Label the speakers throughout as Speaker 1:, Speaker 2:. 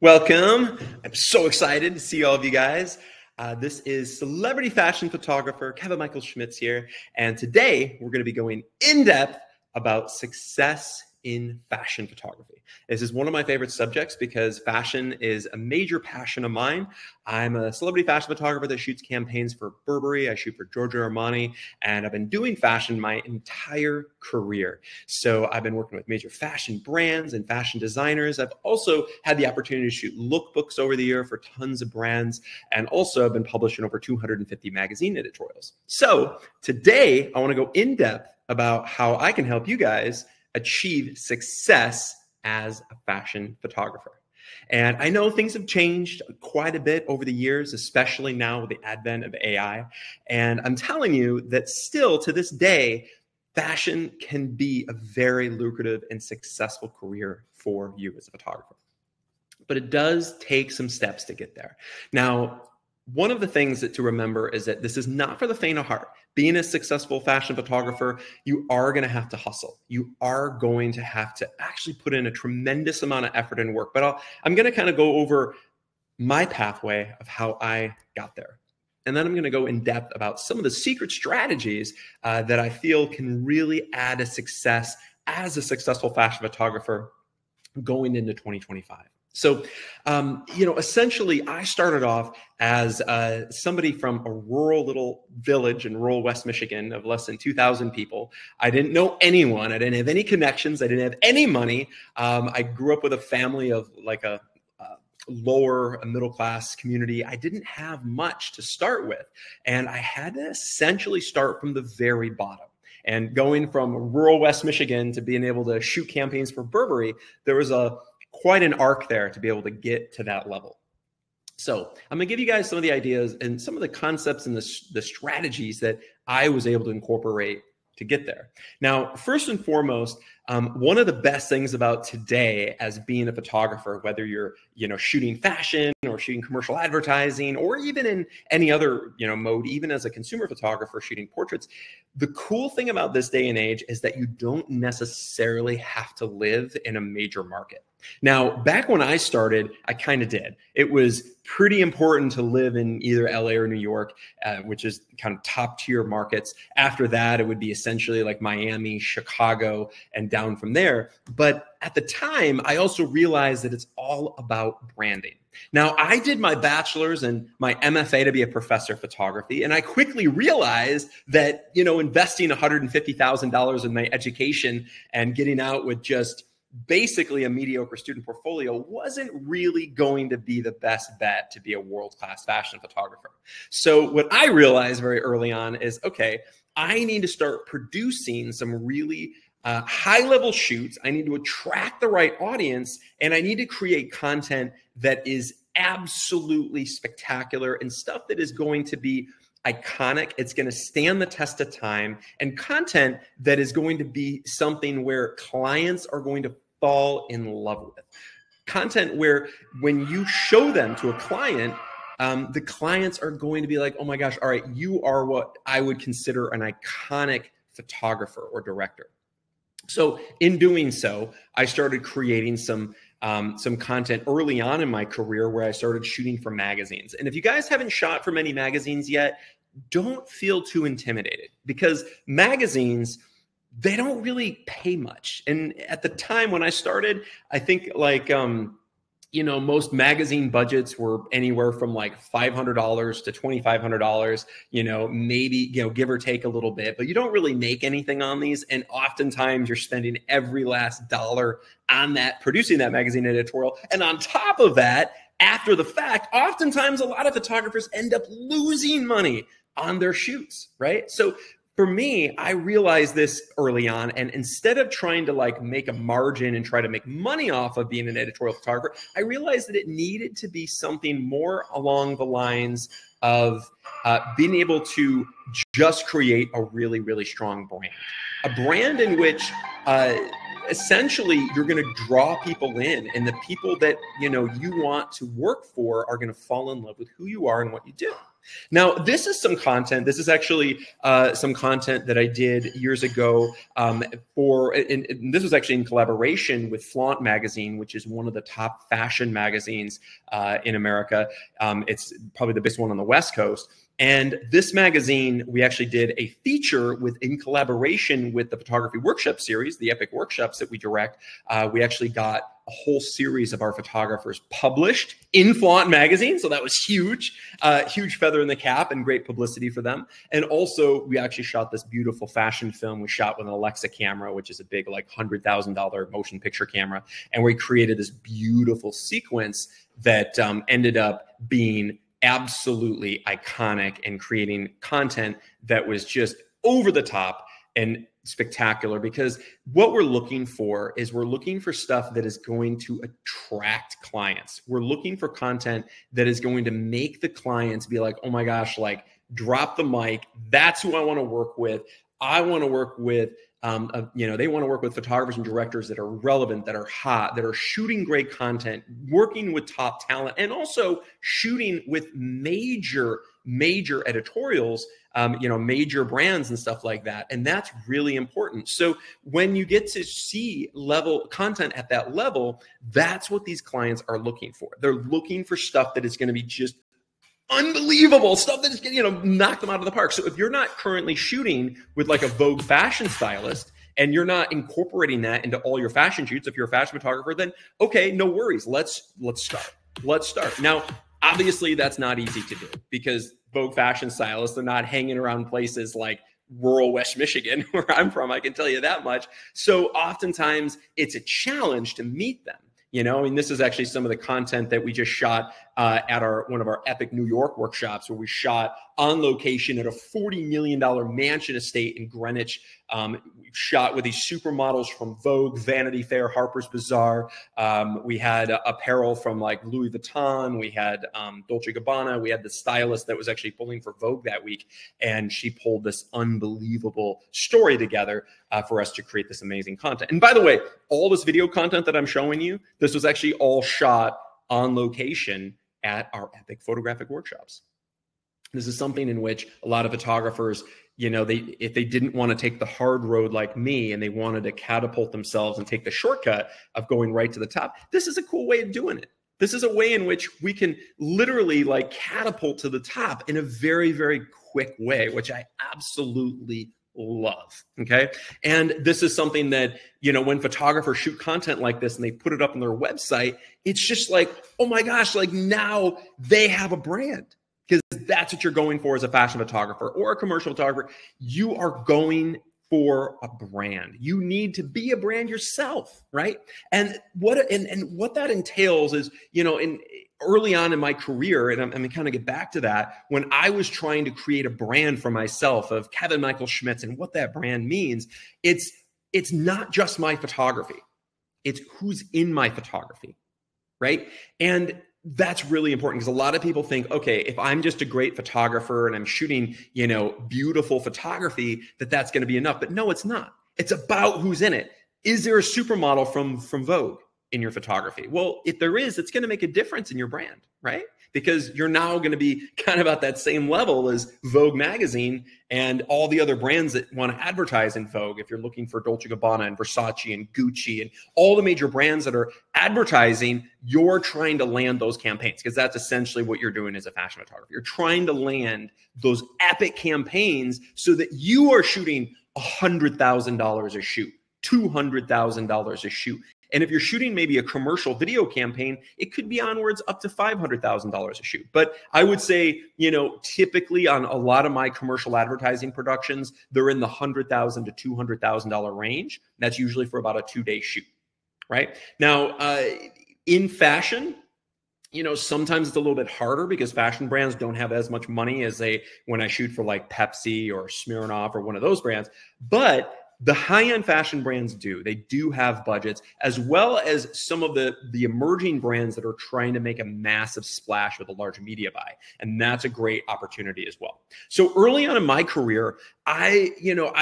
Speaker 1: Welcome. I'm so excited to see all of you guys. This is celebrity fashion photographer Kevin Michael Schmitz here. And today we're going to be going in depth about success in fashion photography. This is one of my favorite subjects because fashion is a major passion of mine. I'm a celebrity fashion photographer that shoots campaigns for Burberry. I shoot for Georgio, Armani, and I've been doing fashion my entire career. So I've been working with major fashion brands and fashion designers. I've also had the opportunity to shoot lookbooks over the year for tons of brands. And also I've been published in over 250 magazine editorials. So today I want to go in depth about how I can help you guys achieve success as a fashion photographer. And I know things have changed quite a bit over the years, especially now with the advent of AI. And I'm telling you that still to this day, fashion can be a very lucrative and successful career for you as a photographer. But it does take some steps to get there. Now, one of the things to remember is that this is not for the faint of heart. Being a successful fashion photographer, you are going to have to hustle. You are going to have to actually put in a tremendous amount of effort and work. But I'm going to kind of go over my pathway of how I got there. And then I'm going to go in depth about some of the secret strategies that I feel can really add a success as a successful fashion photographer going into 2025. So, essentially, I started off as somebody from a rural little village in rural West Michigan of less than 2,000 people. I didn't know anyone. I didn't have any connections. I didn't have any money. I grew up with a family of like a lower middle class community. I didn't have much to start with. And I had to essentially start from the very bottom. And going from rural West Michigan to being able to shoot campaigns for Burberry, there was quite an arc there to be able to get to that level. So I'm gonna give you guys some of the ideas and some of the concepts and the strategies that I was able to incorporate to get there. Now, first and foremost, one of the best things about today as being a photographer, whether you're shooting fashion or shooting commercial advertising or even in any other mode, even as a consumer photographer shooting portraits, the cool thing about this day and age is that you don't necessarily have to live in a major market. Now, back when I started, I kind of did. It was pretty important to live in either LA or New York, which is kind of top tier markets. After that, it would be essentially like Miami, Chicago, and down from there. But at the time, I also realized that it's all about branding. Now, I did my bachelor's and my MFA to be a professor of photography, and I quickly realized that, investing $150,000 in my education and getting out with just basically a mediocre student portfolio wasn't really going to be the best bet to be a world-class fashion photographer. So what I realized very early on is, okay, I need to start producing some really high-level shoots. I need to attract the right audience, and I need to create content that is absolutely spectacular and stuff that is going to be iconic. It's going to stand the test of time, and content that is going to be something where clients are going to fall in love with. Content where when you show them to a client, the clients are going to be like, oh my gosh, all right, you are what I would consider an iconic photographer or director. So in doing so, I started creating some content early on in my career where I started shooting for magazines. And if you guys haven't shot for many magazines yet, don't feel too intimidated because magazines, they don't really pay much. And at the time when I started, I think like, most magazine budgets were anywhere from like $500 to $2,500, maybe, give or take a little bit, but you don't really make anything on these. And oftentimes you're spending every last dollar on that, producing that magazine editorial. And on top of that, after the fact, oftentimes a lot of photographers end up losing money on their shoots, right? So for me, I realized this early on, and instead of trying to like make a margin and try to make money off of being an editorial photographer, I realized that it needed to be something more along the lines of being able to just create a really, really strong brand. A brand in which essentially you're going to draw people in, and the people that you want to work for are going to fall in love with who you are and what you do. Now, this is some content. This is actually some content that I did years ago and this was actually in collaboration with Flaunt Magazine, which is one of the top fashion magazines in America. It's probably the biggest one on the West Coast. And this magazine, we actually did a feature in collaboration with the photography workshop series, the epic workshops that we direct. We actually got a whole series of our photographers published in Flaunt Magazine. So that was huge, huge feather in the cap and great publicity for them. And also we actually shot this beautiful fashion film. We shot with an Alexa camera, which is a big like $100,000 motion picture camera. And we created this beautiful sequence that ended up being absolutely iconic and creating content that was just over the top and spectacular, because what we're looking for is we're looking for stuff that is going to attract clients. We're looking for content that is going to make the clients be like, oh my gosh, like drop the mic. That's who I want to work with. I want to work with, they want to work with photographers and directors that are relevant, that are hot, that are shooting great content, working with top talent, and also shooting with major editorials, major brands and stuff like that. And that's really important. So when you get to see level content at that level, that's what these clients are looking for. They're looking for stuff that is going to be just unbelievable, stuff that is going to, knock them out of the park. So if you're not currently shooting with like a Vogue fashion stylist and you're not incorporating that into all your fashion shoots, if you're a fashion photographer, then okay, no worries. Let's start. Now, obviously that's not easy to do because Vogue fashion stylists, they're not hanging around places like rural West Michigan, where I'm from, I can tell you that much. So oftentimes it's a challenge to meet them. This is actually some of the content that we just shot at one of our epic New York workshops, where we shot on location at a $40 million mansion estate in Greenwich. We shot with these supermodels from Vogue, Vanity Fair, Harper's Bazaar. We had apparel from like Louis Vuitton. We had Dolce & Gabbana. We had the stylist that was actually pulling for Vogue that week. And she pulled this unbelievable story together for us to create this amazing content. And by the way, all this video content that I'm showing you, this was actually all shot on location at our epic photographic workshops. This is something in which a lot of photographers, if they didn't want to take the hard road like me and they wanted to catapult themselves and take the shortcut of going right to the top, this is a cool way of doing it. This is a way in which we can literally like catapult to the top in a very, very quick way, which I absolutely love. Okay. And this is something that, when photographers shoot content like this and they put it up on their website, it's just like, oh my gosh, like now they have a brand. Because that's what you're going for as a fashion photographer or a commercial photographer. You are going for a brand. You need to be a brand yourself, right? And what that entails is, early on in my career, and I'm going to kind of get back to that, when I was trying to create a brand for myself of Kevin Michael Schmitz and what that brand means, it's not just my photography. It's who's in my photography, right? And that's really important because a lot of people think, okay, if I'm just a great photographer and I'm shooting, beautiful photography, that's going to be enough. But no, it's not. It's about who's in it. Is there a supermodel from Vogue in your photography? Well, if there is, it's going to make a difference in your brand, right? Because you're now going to be kind of at that same level as Vogue magazine and all the other brands that want to advertise in Vogue. If you're looking for Dolce & Gabbana and Versace and Gucci and all the major brands that are advertising, you're trying to land those campaigns because that's essentially what you're doing as a fashion photographer. You're trying to land those epic campaigns so that you are shooting $100,000 a shoot, $200,000 a shoot. And if you're shooting maybe a commercial video campaign, it could be onwards up to $500,000 a shoot. But I would say, typically on a lot of my commercial advertising productions, they're in the $100,000 to $200,000 range. That's usually for about a 2-day shoot, right? Now, in fashion, sometimes it's a little bit harder because fashion brands don't have as much money as when I shoot for like Pepsi or Smirnoff or one of those brands. But the high-end fashion brands do. They do have budgets, as well as some of the emerging brands that are trying to make a massive splash with a large media buy. And that's a great opportunity as well. So early on in my career, I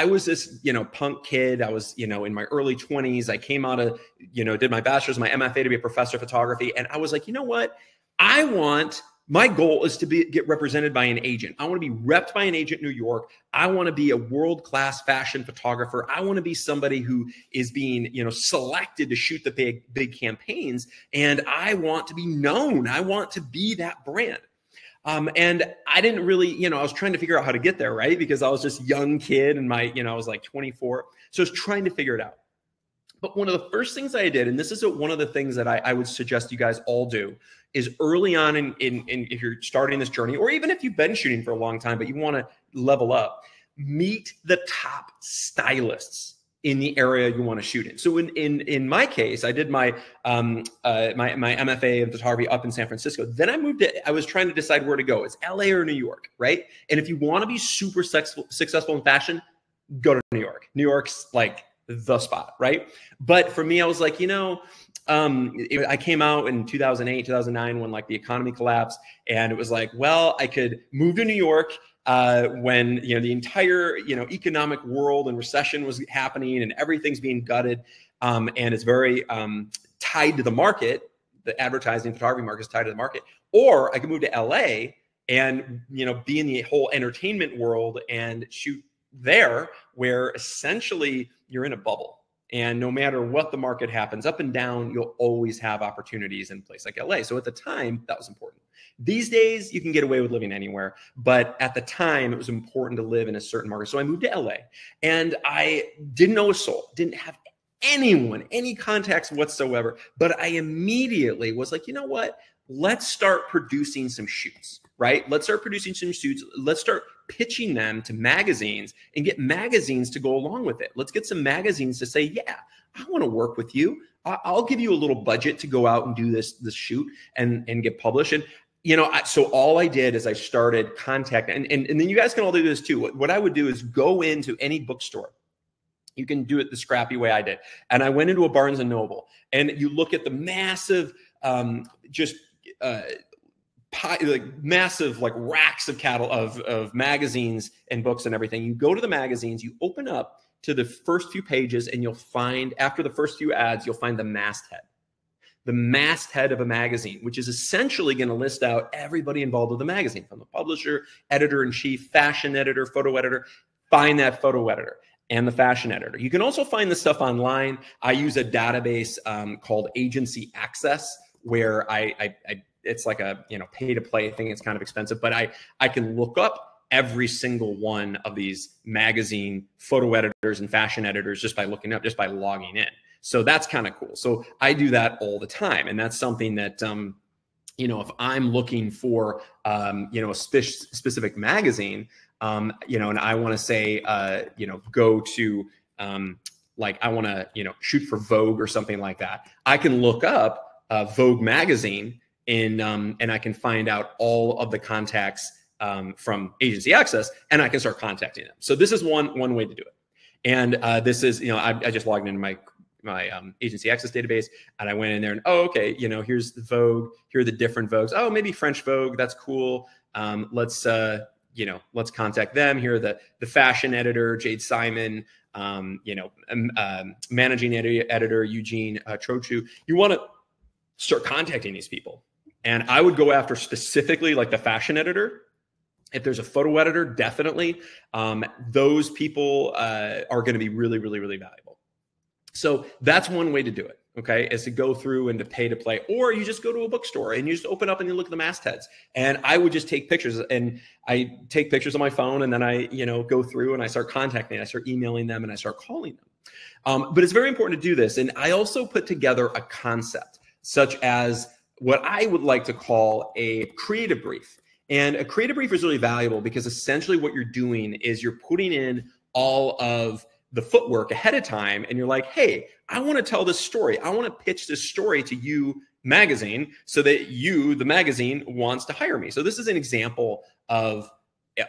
Speaker 1: was this, punk kid. I was, in my early 20s. I came out of, did my bachelor's, my MFA to be a professor of photography. And I was like, you know what? I want My goal is to get represented by an agent. I want to be repped by an agent in New York. I want to be a world-class fashion photographer. I want to be somebody who is being, selected to shoot the big campaigns. And I want to be known. I want to be that brand. And I didn't really, I was trying to figure out how to get there, right? Because I was just a young kid and I was like 24. So I was trying to figure it out. But one of the first things I did, and this is one of the things that I would suggest you guys all do, is early on in if you're starting this journey, or even if you've been shooting for a long time, but you want to level up, meet the top stylists in the area you want to shoot in. So in my case, I did my my MFA in photography up in San Francisco. Then I was trying to decide where to go. It's LA or New York, right? And if you want to be super successful in fashion, go to New York. New York's like the spot, right? But for me, I was like, I came out in 2008, 2009 when like the economy collapsed, and it was like, well, I could move to New York when the entire economic world and recession was happening and everything's being gutted, and it's very tied to the market. The advertising photography market is tied to the market. Or I could move to LA and be in the whole entertainment world and shoot there, where essentially you're in a bubble. And no matter what the market happens, up and down, you'll always have opportunities in a place like LA. So at the time, that was important. These days, you can get away with living anywhere. But at the time, it was important to live in a certain market. So I moved to LA, and I didn't know a soul, didn't have anyone, any contacts whatsoever. But I immediately was like, you know what? Let's start producing some shoots, right? Let's start producing some shoots. Let's start pitching them to magazines and get magazines to go along with it. Let's get some magazines to say, yeah, I want to work with you. I'll give you a little budget to go out and do this shoot and get published. And, so all I did is I started contacting, and then you guys can all do this too. What I would do is go into any bookstore. You can do it the scrappy way I did. And I went into a Barnes and Noble, and you look at the massive, massive racks of magazines and books and everything. You go to the magazines, you open up to the first few pages, and you'll find, after the first few ads, you'll find the masthead. The masthead of a magazine, which is essentially going to list out everybody involved with the magazine, from the publisher, editor-in-chief, fashion editor, photo editor. Find that photo editor and the fashion editor. You can also find this stuff online. I use a database called Agency Access, where it's like a pay to play thing. It's kind of expensive, but I can look up every single one of these magazine photo editors and fashion editors just by logging in. So that's kind of cool. So I do that all the time, and that's something that if I'm looking for a specific magazine, and I want to say go to I want to shoot for Vogue or something like that. I can look up Vogue magazine and I can find out all of the contacts from Agency Access, and I can start contacting them. So this is one way to do it. And this is, I just logged into my Agency Access database, and I went in there and, okay, here's the Vogue, here are the different Vogues. Oh, maybe French Vogue, that's cool. Let's contact them. Here are the fashion editor, Jade Simon, managing editor, Eugene Trochu. You want to start contacting these people. And I would go after specifically like the fashion editor. If there's a photo editor, definitely. Those people are going to be really, really, really valuable. So that's one way to do it, okay, is to go through and to pay to play. Or you just go to a bookstore and you just open up and you look at the mastheads. And I would just take pictures, and I take pictures on my phone, and then I go through and I start contacting, I start emailing them, and I start calling them. But it's very important to do this. And I also put together a concept such as what I would like to call a creative brief. And a creative brief is really valuable because essentially what you're doing is you're putting in all of the footwork ahead of time, and you're like, hey, I want to tell this story. I want to pitch this story to you, magazine, so that you, the magazine, wants to hire me. So this is an example of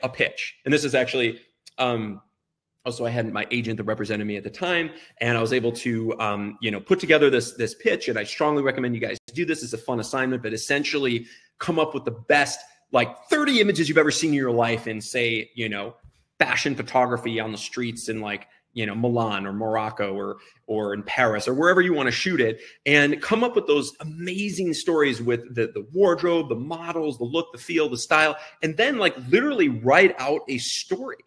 Speaker 1: a pitch. And this is actually, also I had my agent that represented me at the time, and I was able to, put together this pitch. And I strongly recommend you guys do this. It's a fun assignment, but essentially come up with the best, 30 images you've ever seen in your life in, say, fashion photography on the streets in Milan or Morocco or in Paris or wherever you want to shoot it, and come up with those amazing stories with the wardrobe, the models, the look, the feel, the style, and then like literally write out a story,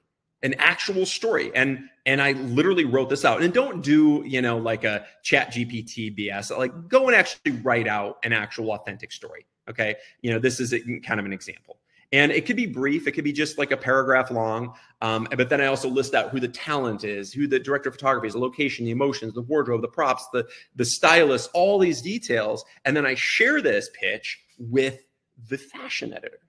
Speaker 1: an actual story. And I literally wrote this out. And don't do, like a chat GPT BS, like go and actually write out an actual authentic story. Okay. This is kind of an example. And it could be brief. It could be just like a paragraph long. But then I also list out who the talent is, who the director of photography is, the location, the emotions, the wardrobe, the props, the stylist, all these details. And then I share this pitch with the fashion editor,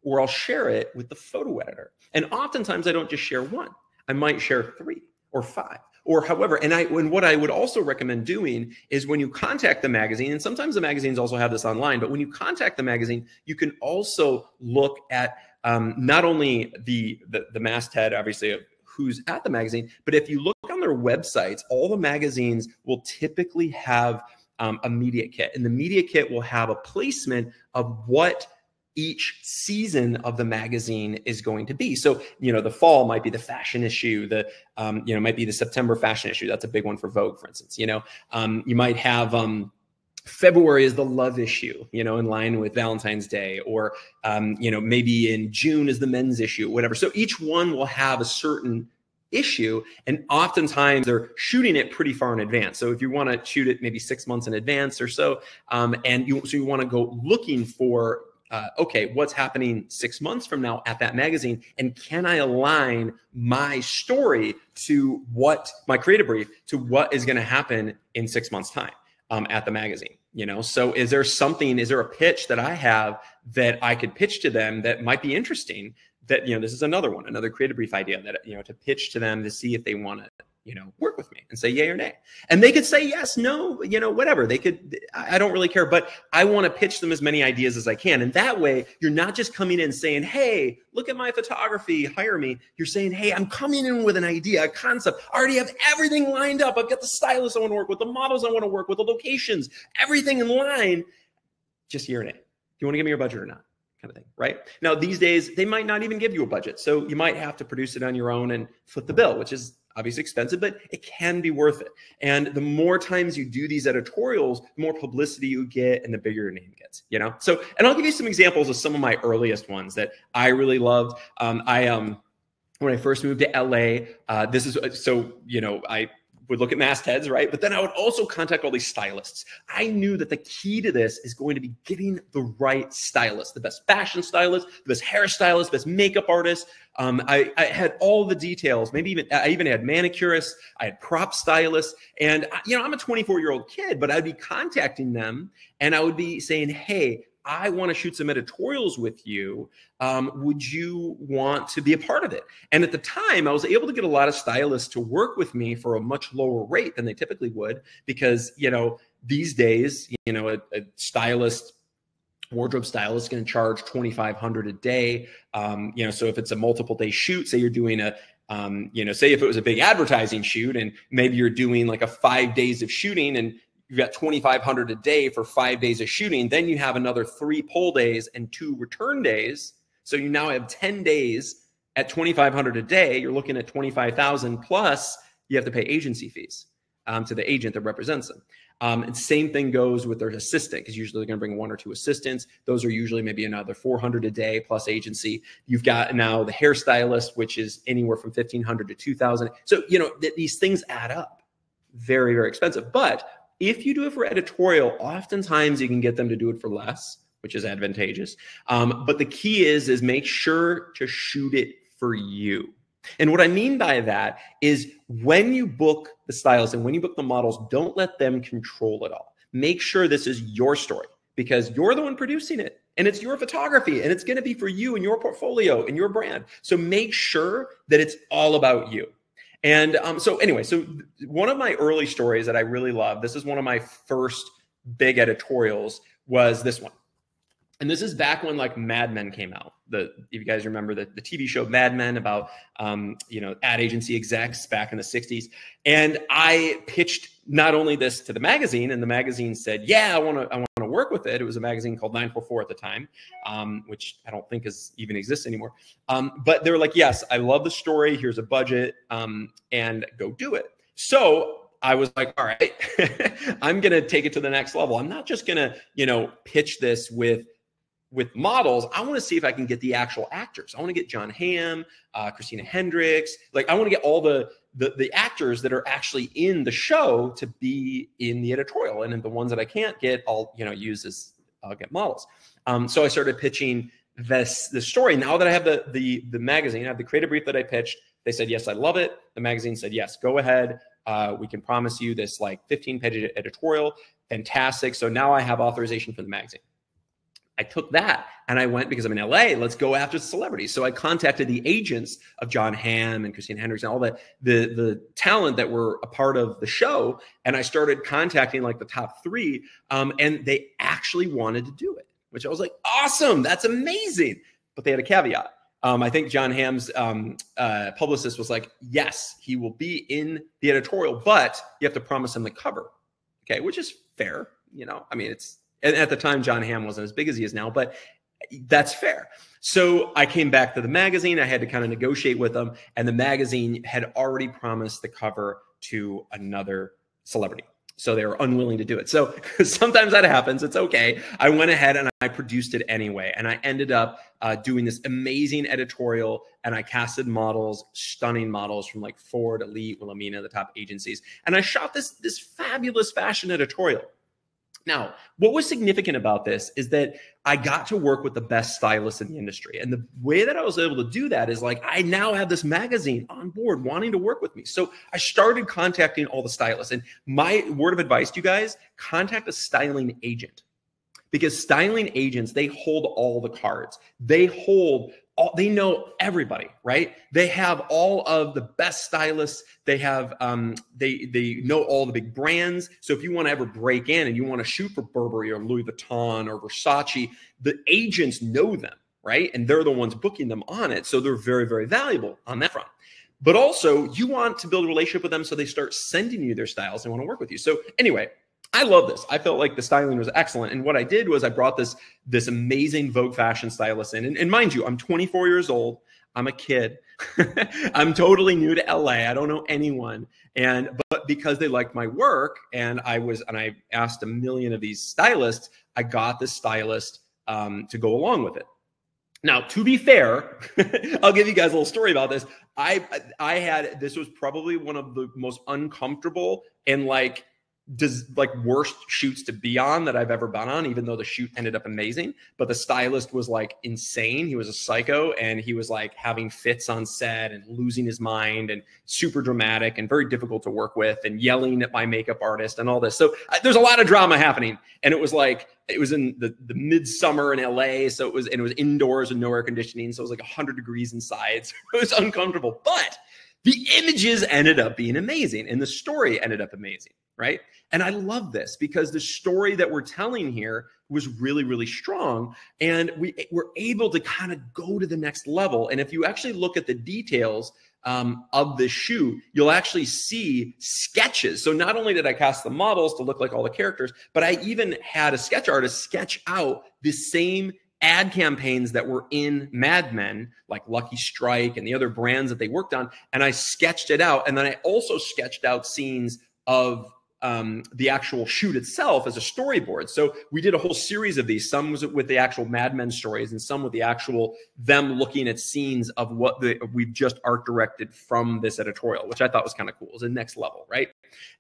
Speaker 1: or I'll share it with the photo editor. And oftentimes I don't just share one. I might share 3 or 5 or however. And what I would also recommend doing is when you contact the magazine, and sometimes the magazines also have this online, but when you contact the magazine, you can also look at not only the masthead, obviously, of who's at the magazine, but if you look on their websites, all the magazines will typically have a media kit. And the media kit will have a placement of what each season of the magazine is going to be. So, the fall might be the fashion issue, might be the September fashion issue. That's a big one for Vogue, for instance. You might have February is the love issue, in line with Valentine's Day, or, maybe in June is the men's issue, whatever. So each one will have a certain issue, and oftentimes they're shooting it pretty far in advance. So if you want to shoot it maybe 6 months in advance or so, and you want to go looking for okay, what's happening 6 months from now at that magazine? And can I align my story to my creative brief to what is going to happen in 6 months' time at the magazine? So is there a pitch that I have that I could pitch to them that might be interesting? That, this is another creative brief idea that, to pitch to them to see if they want to, work with me and say yay or nay. And they could say yes, no, whatever. I don't really care, but I want to pitch them as many ideas as I can. And that way you're not just coming in saying, hey, look at my photography, hire me. You're saying, hey, I'm coming in with an idea, a concept. I already have everything lined up. I've got the stylists I want to work with, the models I want to work with, the locations, everything in line. Just yay or nay. Do you want to give me your budget or not? Kind of thing, right? Now, these days, they might not even give you a budget. So you might have to produce it on your own and foot the bill, which is obviously expensive, but it can be worth it. And the more times you do these editorials, the more publicity you get and the bigger your name gets, So, and I'll give you some examples of some of my earliest ones that I really loved. When I first moved to LA, I would look at mastheads, right? But then I would also contact all these stylists. I knew that the key to this is going to be getting the right stylist, the best fashion stylist, the best hairstylist, best makeup artist. I had all the details. I even had manicurists. I had prop stylists. And, I'm a 24-year-old kid, but I'd be contacting them and I would be saying, hey, I want to shoot some editorials with you. Would you want to be a part of it? And at the time, I was able to get a lot of stylists to work with me for a much lower rate than they typically would, because, these days, a stylist, wardrobe stylist is going to charge $2,500 a day. So if it's a multiple day shoot, say you're doing say if it was a big advertising shoot and maybe you're doing like a 5 days of shooting and you've got $2,500 a day for 5 days of shooting. Then you have another 3 pull days and 2 return days. So you now have 10 days at $2,500 a day. You're looking at $25,000 plus you have to pay agency fees to the agent that represents them. And same thing goes with their assistant, because usually they're going to bring 1 or 2 assistants. Those are usually maybe another $400 a day plus agency. You've got now the hairstylist, which is anywhere from $1,500 to $2,000. So, these things add up. Very, very expensive. But if you do it for editorial, oftentimes you can get them to do it for less, which is advantageous. But the key is make sure to shoot it for you. And what I mean by that is when you book the stylist and when you book the models, don't let them control it all. Make sure this is your story, because you're the one producing it and it's your photography and it's going to be for you and your portfolio and your brand. So make sure that it's all about you. And so one of my early stories that I really love, this is one of my first big editorials, was this one. And this is back when like Mad Men came out. If you guys remember the TV show Mad Men about, ad agency execs back in the 60s. And I pitched not only this to the magazine, and the magazine said, yeah, I want to work with it. It was a magazine called 944 at the time, which I don't think even exists anymore. But they were like, yes, I love the story. Here's a budget, and go do it. So I was like, all right, I'm going to take it to the next level. I'm not just going to, pitch this with models. I want to see if I can get the actual actors. I want to get John Hamm, Christina Hendricks. Like, I want to get all the actors that are actually in the show to be in the editorial. And then the ones that I can't get, I'll, I'll get models. So I started pitching the story. Now that I have the magazine, I have the creative brief that I pitched. They said, yes, I love it. The magazine said, yes, go ahead. We can promise you this 15-page editorial. Fantastic. So now I have authorization for the magazine. I took that and I went, because I'm in LA, let's go after celebrities. So I contacted the agents of John Hamm and Christina Hendricks and all the talent that were a part of the show. And I started contacting the top 3, and they actually wanted to do it, which I was like, awesome, that's amazing. But they had a caveat. I think John Hamm's publicist was like, yes, he will be in the editorial, but you have to promise him the cover. Okay, which is fair. And at the time, John Hamm wasn't as big as he is now, but that's fair. So I came back to the magazine. I had to kind of negotiate with them, and the magazine had already promised the cover to another celebrity. So they were unwilling to do it. So sometimes that happens. It's okay. I went ahead and I produced it anyway. And I ended up doing this amazing editorial, and I casted models, stunning models from Ford, Elite, Wilhelmina, the top agencies. And I shot this fabulous fashion editorial. Now, what was significant about this is that I got to work with the best stylists in the industry. And the way that I was able to do that is I now have this magazine on board wanting to work with me. So I started contacting all the stylists. And my word of advice to you guys, contact a styling agent. Because styling agents, they hold all the cards. They know everybody, right? They have all of the best stylists. They have, they know all the big brands. So if you want to ever break in and you want to shoot for Burberry or Louis Vuitton or Versace, the agents know them, right? And they're the ones booking them on it. So they're very, very valuable on that front. But also you want to build a relationship with them so they start sending you their styles and want to work with you. So anyway, I love this. I felt like the styling was excellent. And what I did was I brought this amazing Vogue fashion stylist in. And mind you, I'm 24 years old. I'm a kid. I'm totally new to LA. I don't know anyone. But because they liked my work and I asked a million of these stylists, I got this stylist to go along with it. Now, to be fair, I'll give you guys a little story about this. This was probably one of the most uncomfortable and worst shoots to be on that I've ever been on, even though the shoot ended up amazing. But the stylist was insane. He was a psycho, and he was having fits on set and losing his mind and super dramatic and very difficult to work with and yelling at my makeup artist and all this. So there's a lot of drama happening. And it was it was in the midsummer in LA. So it was indoors with no air conditioning. So it was 100 degrees inside. So it was uncomfortable, but the images ended up being amazing and the story ended up amazing. Right. And I love this because the story that we're telling here was really, really strong. And we were able to kind of go to the next level. And if you actually look at the details of the shoot, you'll actually see sketches. So not only did I cast the models to look like all the characters, but I even had a sketch artist sketch out the same ad campaigns that were in Mad Men, like Lucky Strike and the other brands that they worked on. And I sketched it out. And then I also sketched out scenes of the actual shoot itself as a storyboard. So we did a whole series of these. Some was with the actual Mad Men stories and some with the actual them looking at scenes of what we've just art directed from this editorial, which I thought was kind of cool. It was the next level, right?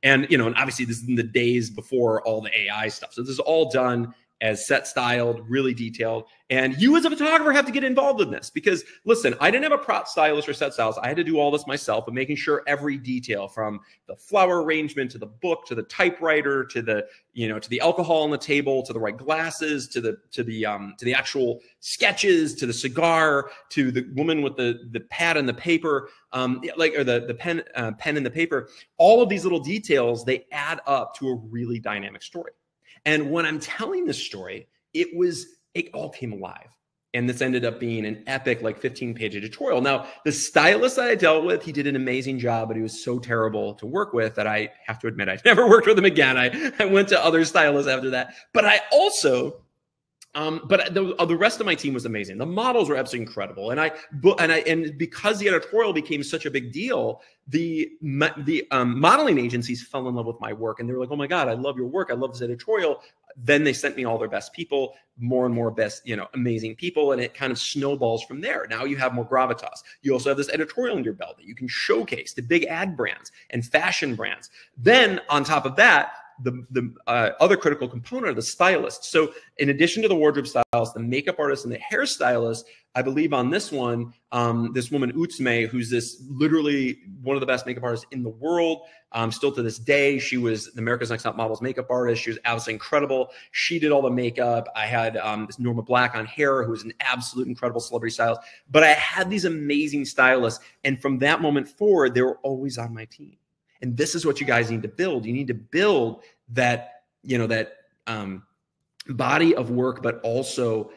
Speaker 1: And, and obviously this is in the days before all the AI stuff. So this is all done as set styled, really detailed. And you as a photographer have to get involved in this because listen, I didn't have a prop stylist or set stylist. I had to do all this myself, but making sure every detail from the flower arrangement to the book, to the typewriter, to the, to the alcohol on the table, to the right glasses, to the actual sketches, to the cigar, to the woman with the pad and the paper, or the pen and the paper, all of these little details, they add up to a really dynamic story. And when I'm telling this story, it all came alive. And this ended up being an epic, like 15-page editorial. Now, the stylist that I dealt with, he did an amazing job, but he was so terrible to work with that I have to admit, I never worked with him again. I went to other stylists after that. But I also, the rest of my team was amazing. The models were absolutely incredible. And because the editorial became such a big deal, the modeling agencies fell in love with my work. And they were like, oh my God, I love your work. I love this editorial. Then they sent me all their best people, more and more best, amazing people. And it kind of snowballs from there. Now you have more gravitas. You also have this editorial in your belt that you can showcase to big ad brands and fashion brands. Then on top of that, the other critical component are the stylists. So in addition to the wardrobe stylist, the makeup artist, and the hairstylist, I believe on this one, this woman Utsume, who's this literally one of the best makeup artists in the world, still to this day. She was the America's Next Top Model's makeup artist. She was absolutely incredible. She did all the makeup. I had this Norma Black on hair, who was an absolute incredible celebrity stylist. But I had these amazing stylists. And from that moment forward, they were always on my team. And this is what you guys need to build. You need to build that, body of work, but also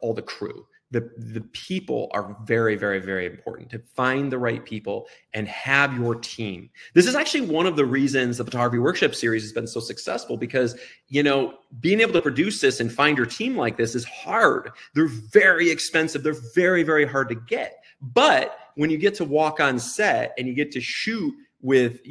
Speaker 1: all the crew. The people are very, very, very important. To find the right people and have your team. This is actually one of the reasons the photography workshop series has been so successful, because, being able to produce this and find your team like this is hard. They're very expensive. They're very, very hard to get. But when you get to walk on set and you get to shoot with,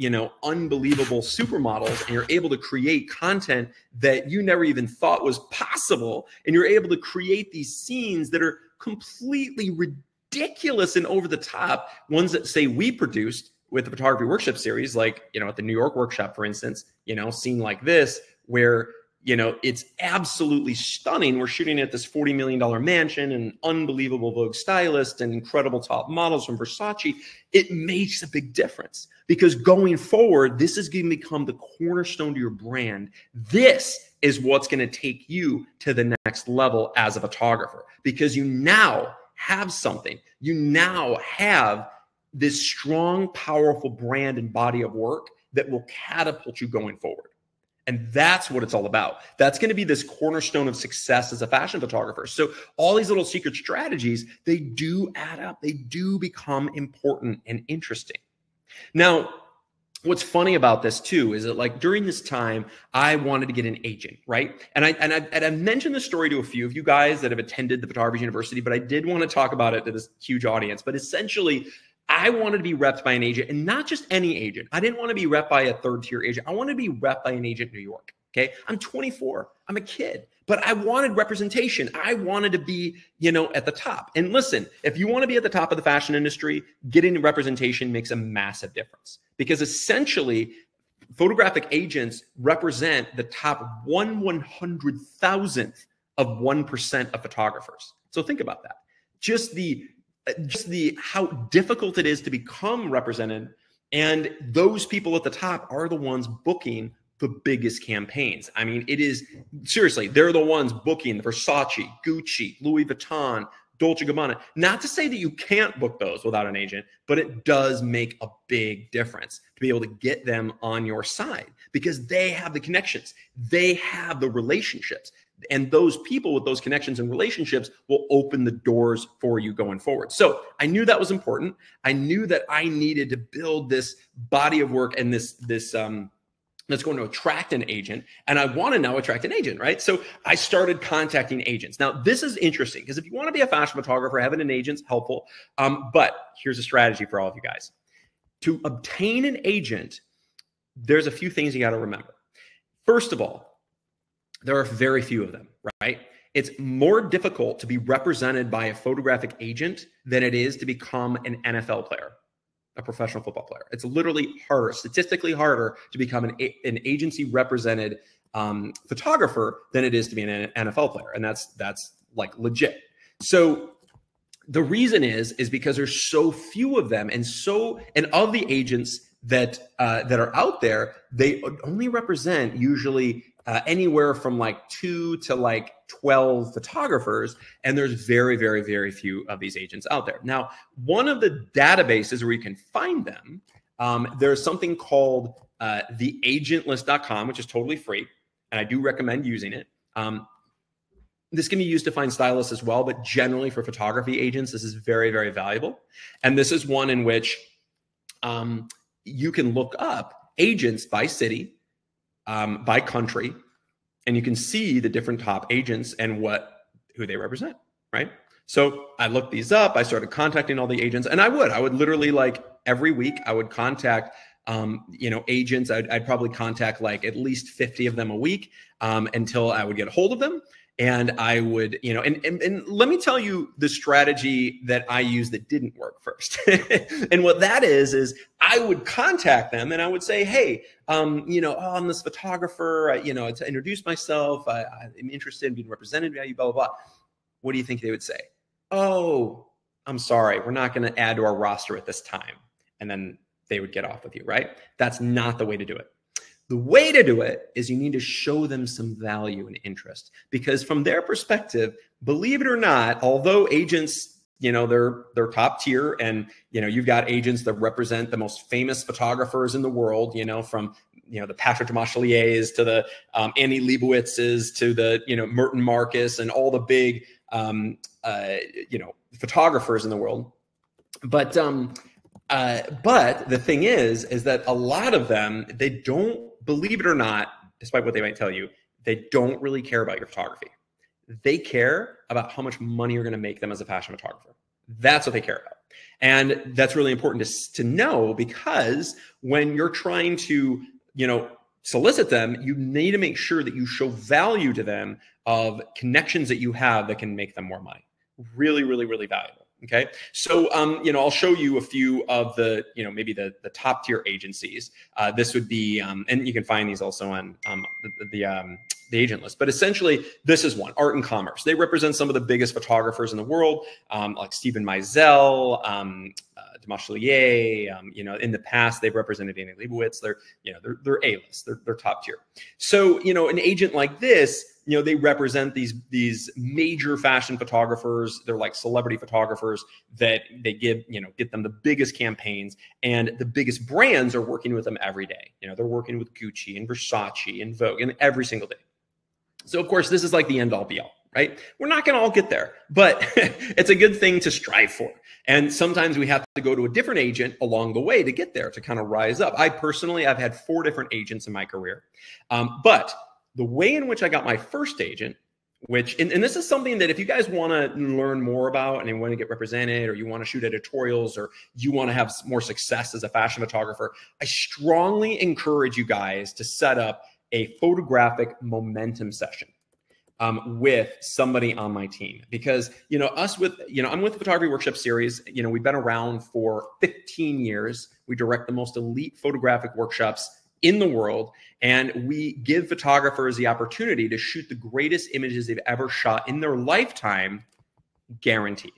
Speaker 1: unbelievable supermodels, and you're able to create content that you never even thought was possible, and you're able to create these scenes that are completely ridiculous and over the top, ones that say we produced with the photography workshop series, like, at the New York workshop, for instance, scene like this, where, it's absolutely stunning. We're shooting at this $40 million mansion, and unbelievable Vogue stylist and incredible top models from Versace. It makes a big difference, because going forward, this is going to become the cornerstone to your brand. This is what's going to take you to the next level as a photographer, because you now have something. You now have this strong, powerful brand and body of work that will catapult you going forward. And that's what it's all about. That's going to be this cornerstone of success as a fashion photographer. So all these little secret strategies, they do add up. They do become important and interesting. Now, what's funny about this too is that, like, during this time, I wanted to get an agent, right? And I mentioned this story to a few of you guys that have attended the Photography University, but I did want to talk about it to this huge audience. But essentially, I wanted to be repped by an agent, and not just any agent. I didn't want to be repped by a third-tier agent. I wanted to be repped by an agent in New York, okay? I'm 24. I'm a kid, but I wanted representation. I wanted to be, at the top. And listen, if you want to be at the top of the fashion industry, getting representation makes a massive difference, because essentially, photographic agents represent the top 1/100,000th of 1% of photographers. So think about that. Just the how difficult it is to become represented, and those people at the top are the ones booking the biggest campaigns. I mean, it is seriously, they're the ones booking the Versace, Gucci, Louis Vuitton, Dolce & Gabbana. Not to say that you can't book those without an agent, but it does make a big difference to be able to get them on your side, because they have the connections, they have the relationships. And those people with those connections and relationships will open the doors for you going forward. So I knew that was important. I knew that I needed to build this body of work and this that's going to attract an agent. And I want to now attract an agent, right? So I started contacting agents. Now, this is interesting, because if you want to be a fashion photographer, having an agent's helpful. But here's a strategy for all of you guys. To obtain an agent, there's a few things you got to remember. First of all, there are very few of them, right? It's more difficult to be represented by a photographic agent than it is to become an NFL player, a professional football player. It's literally harder, statistically harder to become an agency represented photographer than it is to be an NFL player. And that's like legit. So the reason is because there's so few of them, and of the agents that are out there, they only represent usually anywhere from like 2 to like 12 photographers. And there's very, very, very few of these agents out there. Now, one of the databases where you can find them, there's something called theagentlist.com, which is totally free. And I do recommend using it. This can be used to find stylists as well, but generally for photography agents, this is very, very valuable. And this is one in which you can look up agents by city, by country, and you can see the different top agents and who they represent, right? So I looked these up. I started contacting all the agents, and I would literally, like, every week I would contact agents. I'd probably contact like at least 50 of them a week until I would get a hold of them. And I would, and let me tell you the strategy that I used that didn't work first. And what that is I would contact them and I would say, hey, I'm this photographer, to introduce myself. I'm interested in being represented by you, blah, blah, blah. What do you think they would say? Oh, I'm sorry, we're not going to add to our roster at this time. And then they would get off with you, right? That's not the way to do it. The way to do it is you need to show them some value and interest, because from their perspective, believe it or not, although agents, they're top tier, and, you've got agents that represent the most famous photographers in the world, from, the Patrick Demarcheliers to the Annie Leibowitzes to the, Merton Marcus and all the big, photographers in the world. But the thing is that a lot of them, they don't, believe it or not, despite what they might tell you, they don't really care about your photography. They care about how much money you're going to make them as a fashion photographer. That's what they care about. And that's really important to know, because when you're trying to, solicit them, you need to make sure that you show value to them of connections that you have that can make them more money. Really, really, really valuable. Okay. So, I'll show you a few of the, maybe the top tier agencies. This would be, and you can find these also on the agent list, but essentially this is one, Art and Commerce. They represent some of the biggest photographers in the world, like Stephen Meisel, Demarchelier. In the past, they've represented Annie Leibovitz. They're A-list, they're top tier. So, an agent like this, they represent these major fashion photographers. They're like celebrity photographers that they get them the biggest campaigns, and the biggest brands are working with them every day. They're working with Gucci and Versace and Vogue and every single day. So of course, this is like the end all be all, right? We're not going to all get there, but it's a good thing to strive for. And sometimes we have to go to a different agent along the way to get there, to kind of rise up. I've had 4 different agents in my career. But the way in which I got my first agent, and this is something that if you guys want to learn more about and you want to get represented, or you want to shoot editorials, or you want to have more success as a fashion photographer, I strongly encourage you guys to set up a photographic momentum session with somebody on my team. Because, I'm with the Photography Workshop Series. We've been around for 15 years. We direct the most elite photographic workshops in the world, and we give photographers the opportunity to shoot the greatest images they've ever shot in their lifetime, guaranteed.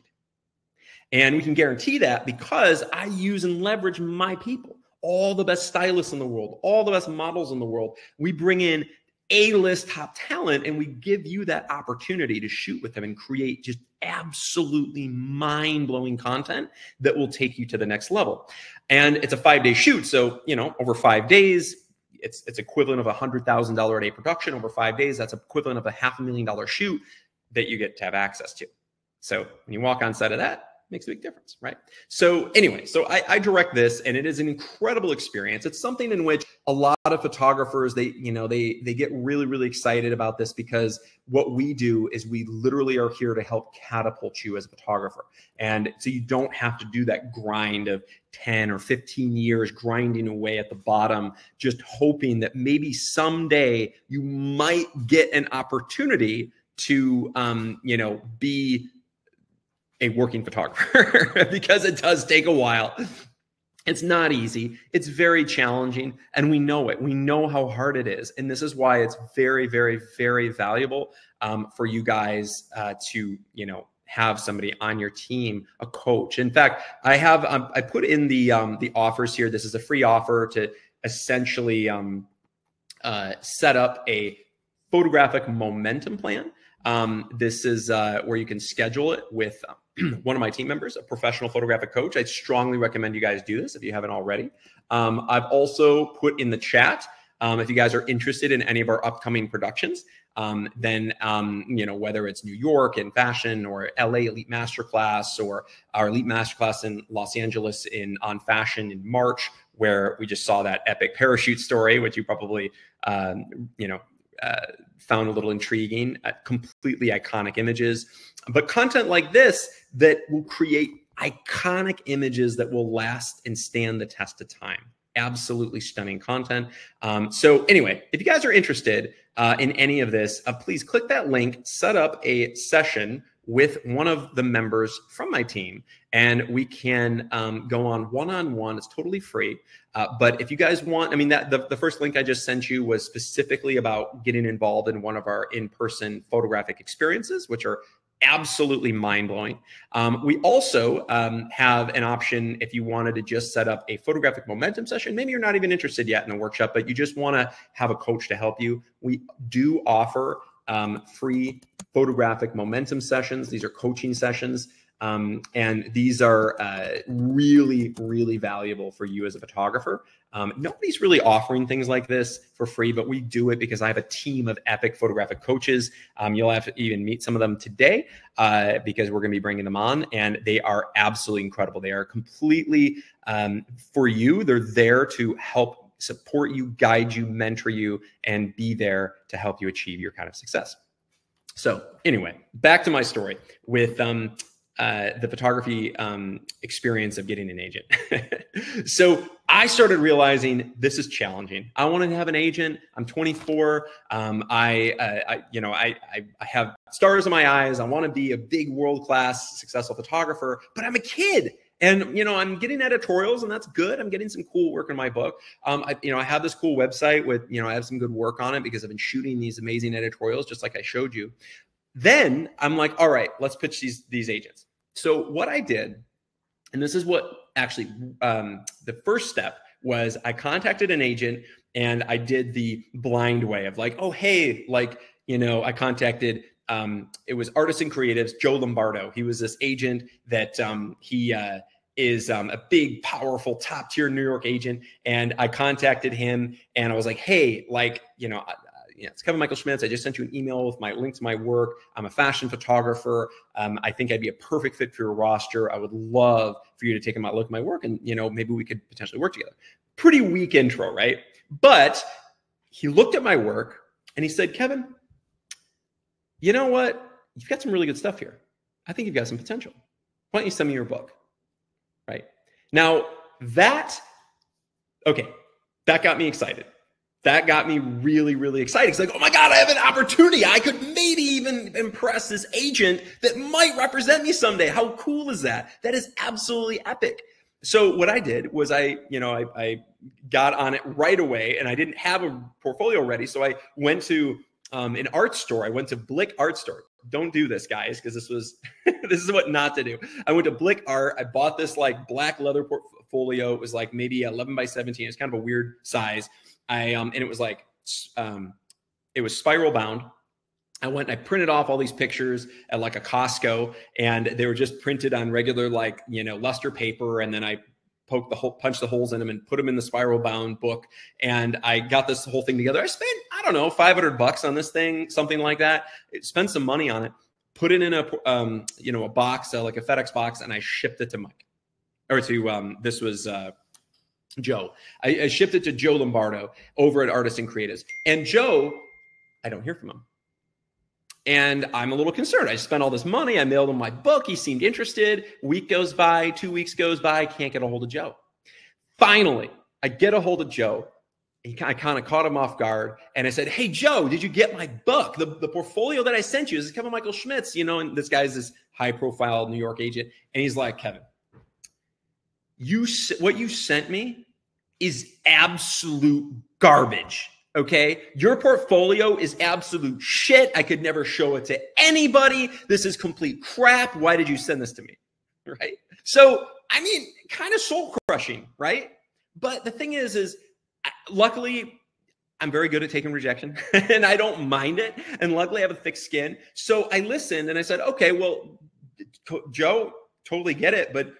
Speaker 1: And we can guarantee that because I use and leverage my people, all the best stylists in the world, all the best models in the world. We bring in A-list top talent, and we give you that opportunity to shoot with them and create just absolutely mind-blowing content that will take you to the next level. And it's a 5-day shoot. So, over 5 days, it's equivalent of $100,000 a day production. Over 5 days, that's equivalent of a $500,000 shoot that you get to have access to. So when you walk on set of that, it makes a big difference, right? So anyway, I direct this, and it is an incredible experience. It's something in which a lot of photographers, they get really, really excited about this, because what we do is we literally are here to help catapult you as a photographer. And so you don't have to do that grind of 10 or 15 years grinding away at the bottom, just hoping that maybe someday you might get an opportunity to, be a working photographer, because it does take a while. It's not easy. It's very challenging, and we know it. We know how hard it is, and this is why it's very, very, very valuable for you guys to have somebody on your team, a coach. In fact, I put in the offers here. This is a free offer to essentially set up a photographic momentum plan. This is where you can schedule it with one of my team members, a professional photographic coach. I strongly recommend you guys do this if you haven't already. I've also put in the chat, if you guys are interested in any of our upcoming productions, then, whether it's New York in fashion or LA Elite Masterclass or our Elite Masterclass in Los Angeles on fashion in March, where we just saw that epic parachute story, which you probably, found a little intriguing, completely iconic images, but content like this that will create iconic images that will last and stand the test of time. Absolutely stunning content. So anyway, if you guys are interested in any of this, please click that link, set up a session with one of the members from my team, and we can go on one-on-one. It's totally free. But if you guys want, the first link I just sent you was specifically about getting involved in one of our in-person photographic experiences, which are absolutely mind-blowing. We also have an option if you wanted to just set up a photographic momentum session. Maybe you're not even interested yet in the workshop, but you just want to have a coach to help you. We do offer free photographic momentum sessions. These are coaching sessions. And these are really, really valuable for you as a photographer. Nobody's really offering things like this for free, but we do it because I have a team of epic photographic coaches. You'll have to even meet some of them today because we're going to be bringing them on, and they are absolutely incredible. They are completely for you. They're there to help support you, guide you, mentor you, and be there to help you achieve your kind of success. So anyway, back to my story with the photography experience of getting an agent. So I started realizing this is challenging. I wanted to have an agent. I'm 24. I have stars in my eyes. I want to be a big world-class successful photographer, but I'm a kid. And, I'm getting editorials, and that's good. I'm getting some cool work in my book. I have this cool website with, I have some good work on it because I've been shooting these amazing editorials, just like I showed you. Then I'm like, all right, let's pitch these agents. So what I did, and this is what actually the first step was, I contacted an agent and I did the blind way of like, oh, hey, I contacted, it was Artists and Creatives, Joe Lombardo. He was this agent that he is a big, powerful, top tier New York agent. And I contacted him and I was like, hey, it's Kevin Michael Schmitz. I just sent you an email with my link to my work. I'm a fashion photographer. I think I'd be a perfect fit for your roster. I would love for you to take a look at my work and, maybe we could potentially work together. Pretty weak intro, right? But he looked at my work and he said, Kevin, you know what? You've got some really good stuff here. I think you've got some potential. Why don't you send me your book? Right? Now that got me excited. That got me really, really excited. It's like, oh my God, I have an opportunity. I could maybe even impress this agent that might represent me someday. How cool is that? That is absolutely epic. So what I did was I got on it right away, and I didn't have a portfolio ready. So I went to an art store. I went to Blick Art Store. Don't do this, guys, because this is what not to do. I went to Blick Art. I bought this black leather portfolio. It was maybe 11 by 17. It's kind of a weird size. And it was it was spiral bound. I went and I printed off all these pictures at a Costco, and they were just printed on regular luster paper. And then I punched the holes in them and put them in the spiral bound book. And I got this whole thing together. I spent, I don't know, $500 on this thing, something like that. Spent some money on it, put it in a box, like a FedEx box, and I shipped it to Mike, or to, this was, Joe. I shipped it to Joe Lombardo over at Artists and Creatives. And Joe, I don't hear from him. And I'm a little concerned. I spent all this money. I mailed him my book. He seemed interested. A week goes by, 2 weeks goes by. I can't get a hold of Joe. Finally, I get a hold of Joe. I kind of caught him off guard. And I said, hey, Joe, did you get my book? The portfolio that I sent you. This is Kevin Michael Schmitz, and this guy's this high profile New York agent. And he's like, Kevin, what you sent me is absolute garbage. Okay. Your portfolio is absolute shit. I could never show it to anybody. This is complete crap. Why did you send this to me? Right. So, kind of soul crushing, right? But the thing is luckily I'm very good at taking rejection and I don't mind it. And luckily I have a thick skin. So I listened and I said, okay, well, Joe, totally get it. But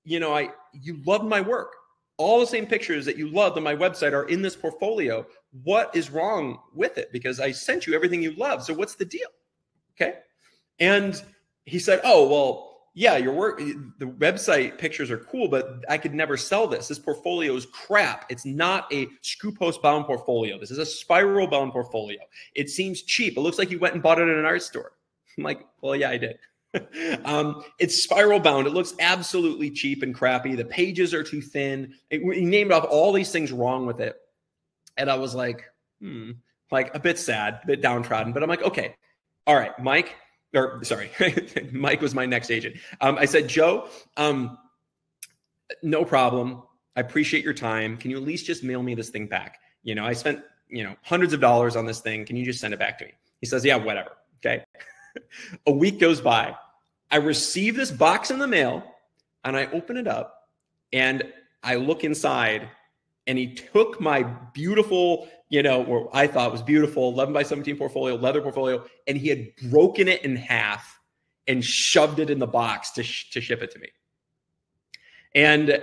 Speaker 1: you loved my work. all the same pictures that you loved on my website are in this portfolio. What is wrong with it? Because I sent you everything you love. So what's the deal? Okay. And he said, oh, well, yeah, your work, the website pictures are cool, but I could never sell this. This portfolio is crap. It's not a screw post bound portfolio. This is a spiral bound portfolio. It seems cheap. It looks like you went and bought it in an art store. I'm like, well, yeah, I did. It's spiral bound. It looks absolutely cheap and crappy. The pages are too thin. He named off all these things wrong with it. And I was like, like a bit sad, a bit downtrodden, but I'm like, okay, all right, Mike, or sorry, Mike was my next agent. I said, Joe, no problem. I appreciate your time. Can you at least just mail me this thing back? You know, I spent, hundreds of dollars on this thing. Can you just send it back to me? He says, yeah, whatever. Okay. A week goes by. I receive this box in the mail and I open it up and I look inside and he took my beautiful, what I thought was beautiful 11 by 17 portfolio, leather portfolio, and he had broken it in half and shoved it in the box to ship it to me. And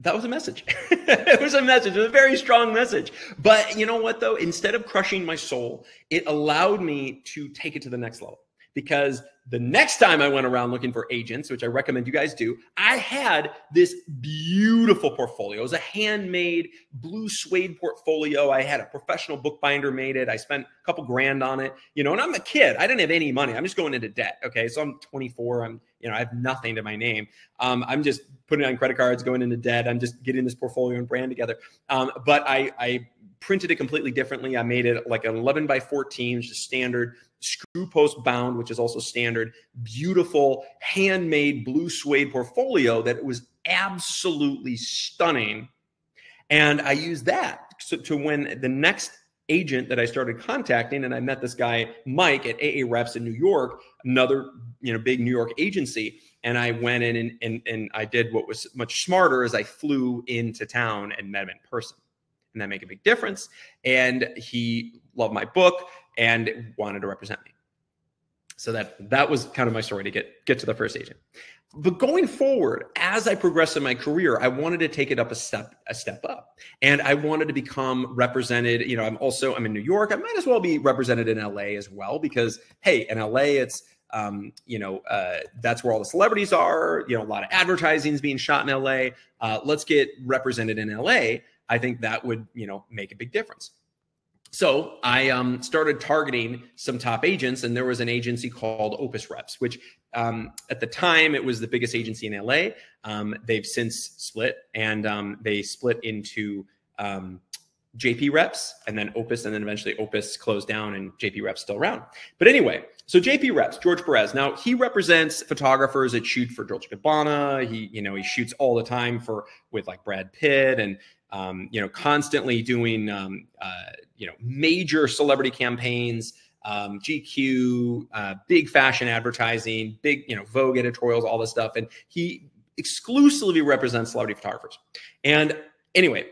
Speaker 1: that was a message. It was a message. It was a very strong message. But you know what, though? Instead of crushing my soul, it allowed me to take it to the next level. Because the next time I went around looking for agents, which I recommend you guys do, I had this beautiful portfolio. It was a handmade blue suede portfolio. I had a professional bookbinder made it. I spent a couple grand on it, and I'm a kid. I didn't have any money. I'm just going into debt. Okay. So I'm 24. I have nothing to my name. I'm just putting it on credit cards, going into debt. I'm just getting this portfolio and brand together. But I printed it completely differently. I made it like an 11 by 14, which is standard, screw post bound, which is also standard, beautiful handmade blue suede portfolio that was absolutely stunning. And I used that to when the next agent that I started contacting, and I met this guy, Mike, at AA Reps in New York, another, big New York agency. And I went in and I did what was much smarter is I flew into town and met him in person. And that made a big difference. And he loved my book and wanted to represent me. So that was kind of my story to get to the first agent. But going forward, as I progressed in my career, I wanted to take it up a step up. And I wanted to become represented. I'm in New York. I might as well be represented in LA as well, because, hey, in LA, it's, that's where all the celebrities are. A lot of advertising is being shot in LA. Let's get represented in LA. I think that would, make a big difference. So I started targeting some top agents, and there was an agency called Opus Reps, which at the time it was the biggest agency in LA. They've since split, and they split into JP Reps and then Opus, and then eventually Opus closed down and JP Reps still around. But anyway, so JP Reps, George Perez. Now he represents photographers that shoot for Dolce & Gabbana. He shoots all the time with like Brad Pitt and constantly doing, major celebrity campaigns, GQ, big fashion advertising, big, Vogue editorials, all this stuff. And he exclusively represents celebrity photographers. And anyway,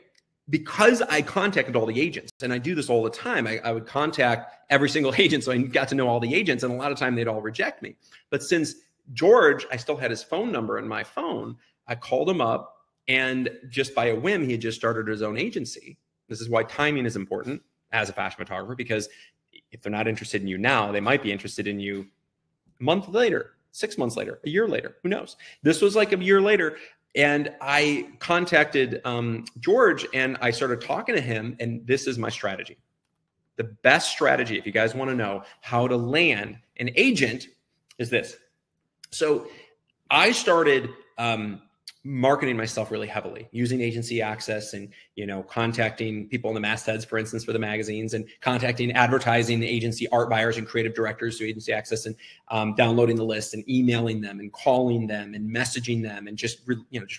Speaker 1: because I contacted all the agents, and I do this all the time, I would contact every single agent. So I got to know all the agents, and a lot of time they'd all reject me. But since George, I still had his phone number in my phone, I called him up. And just by a whim, he had just started his own agency. This is why timing is important as a fashion photographer, because if they're not interested in you now, they might be interested in you a month later, 6 months later, a year later, who knows? This was like a year later. And I contacted George and I started talking to him. And this is my strategy. The best strategy, if you guys want to know how to land an agent, is this. So I started marketing myself really heavily, using agency access and, contacting people in the mastheads, for instance, for the magazines, and contacting advertising agency art buyers and creative directors through agency access, and downloading the list and emailing them and calling them and messaging them, and just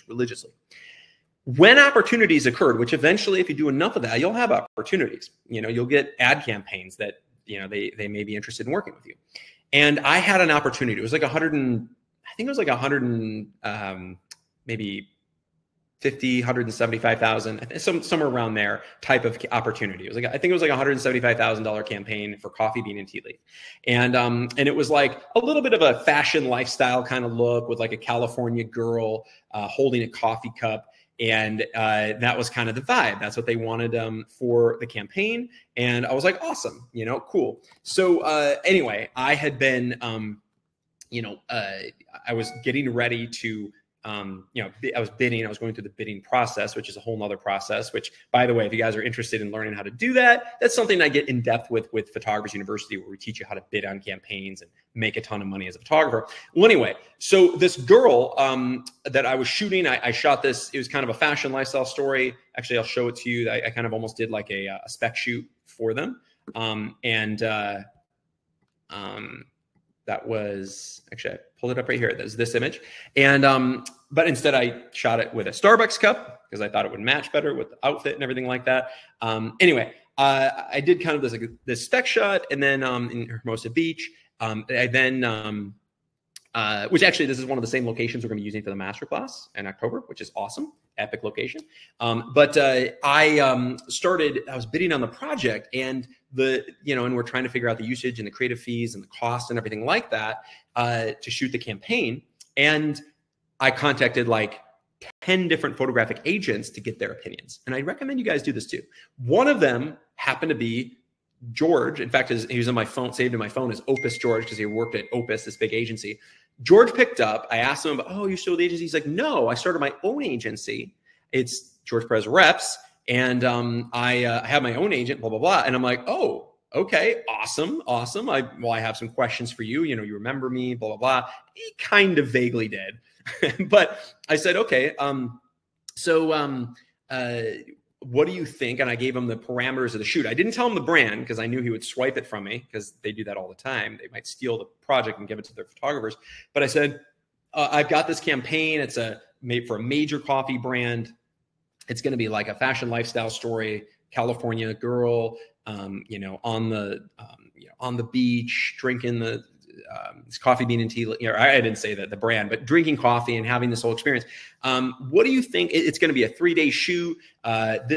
Speaker 1: religiously. When opportunities occurred, which eventually, if you do enough of that, you'll have opportunities. You'll get ad campaigns that, they may be interested in working with you. And I had an opportunity. It was like 100 maybe 50, 175,000, somewhere around there type of opportunity. It was I think it was like $175,000 campaign for Coffee Bean and Tea Leaf. And it was like a little bit of a fashion lifestyle kind of look with like a California girl holding a coffee cup. And that was kind of the vibe. That's what they wanted for the campaign. And I was like, awesome, you know, cool. So anyway, I had been, you know, I was getting ready to, you know, I was bidding, I was going through the bidding process, which is a whole nother process, which, by the way, if you guys are interested in learning how to do that, that's something I get in depth with Photographers University, where we teach you how to bid on campaigns and make a ton of money as a photographer. Well, anyway, so this girl that I was shooting, I shot this, it was kind of a fashion lifestyle story. Actually, I'll show it to you. I kind of almost did like a spec shoot for them. That was, actually, I pulled it up right here. There's this image. And, but instead I shot it with a Starbucks cup because I thought it would match better with the outfit and everything like that. Anyway, I did kind of this, like, this spec shot, and then in Hermosa Beach, I then, which actually, this is one of the same locations we're going to be using for the masterclass in October, which is awesome. Epic location. But I was bidding on the project, and and we're trying to figure out the usage and the creative fees and the cost and everything like that to shoot the campaign. And I contacted like 10 different photographic agents to get their opinions. And I recommend you guys do this too. One of them happened to be George. In fact, he was on my phone, saved in my phone as Opus George, because he worked at Opus, this big agency. George picked up. I asked him, oh, you still the agency? He's like, no, I started my own agency. It's George Perez Reps. And I have my own agent, blah, blah, blah. And I'm like, oh, okay, awesome. I have some questions for you. You know, you remember me, blah, blah, blah. He kind of vaguely did. But I said, okay, what do you think? And I gave him the parameters of the shoot. I didn't tell him the brand because I knew he would swipe it from me, because they do that all the time. They might steal the project and give it to their photographers. But I said, I've got this campaign. It's made for a major coffee brand. It's going to be like a fashion lifestyle story, California girl, on the beach, drinking this coffee bean and tea. I didn't say that the brand, but drinking coffee and having this whole experience. What do you think? It's going to be a 3-day shoot.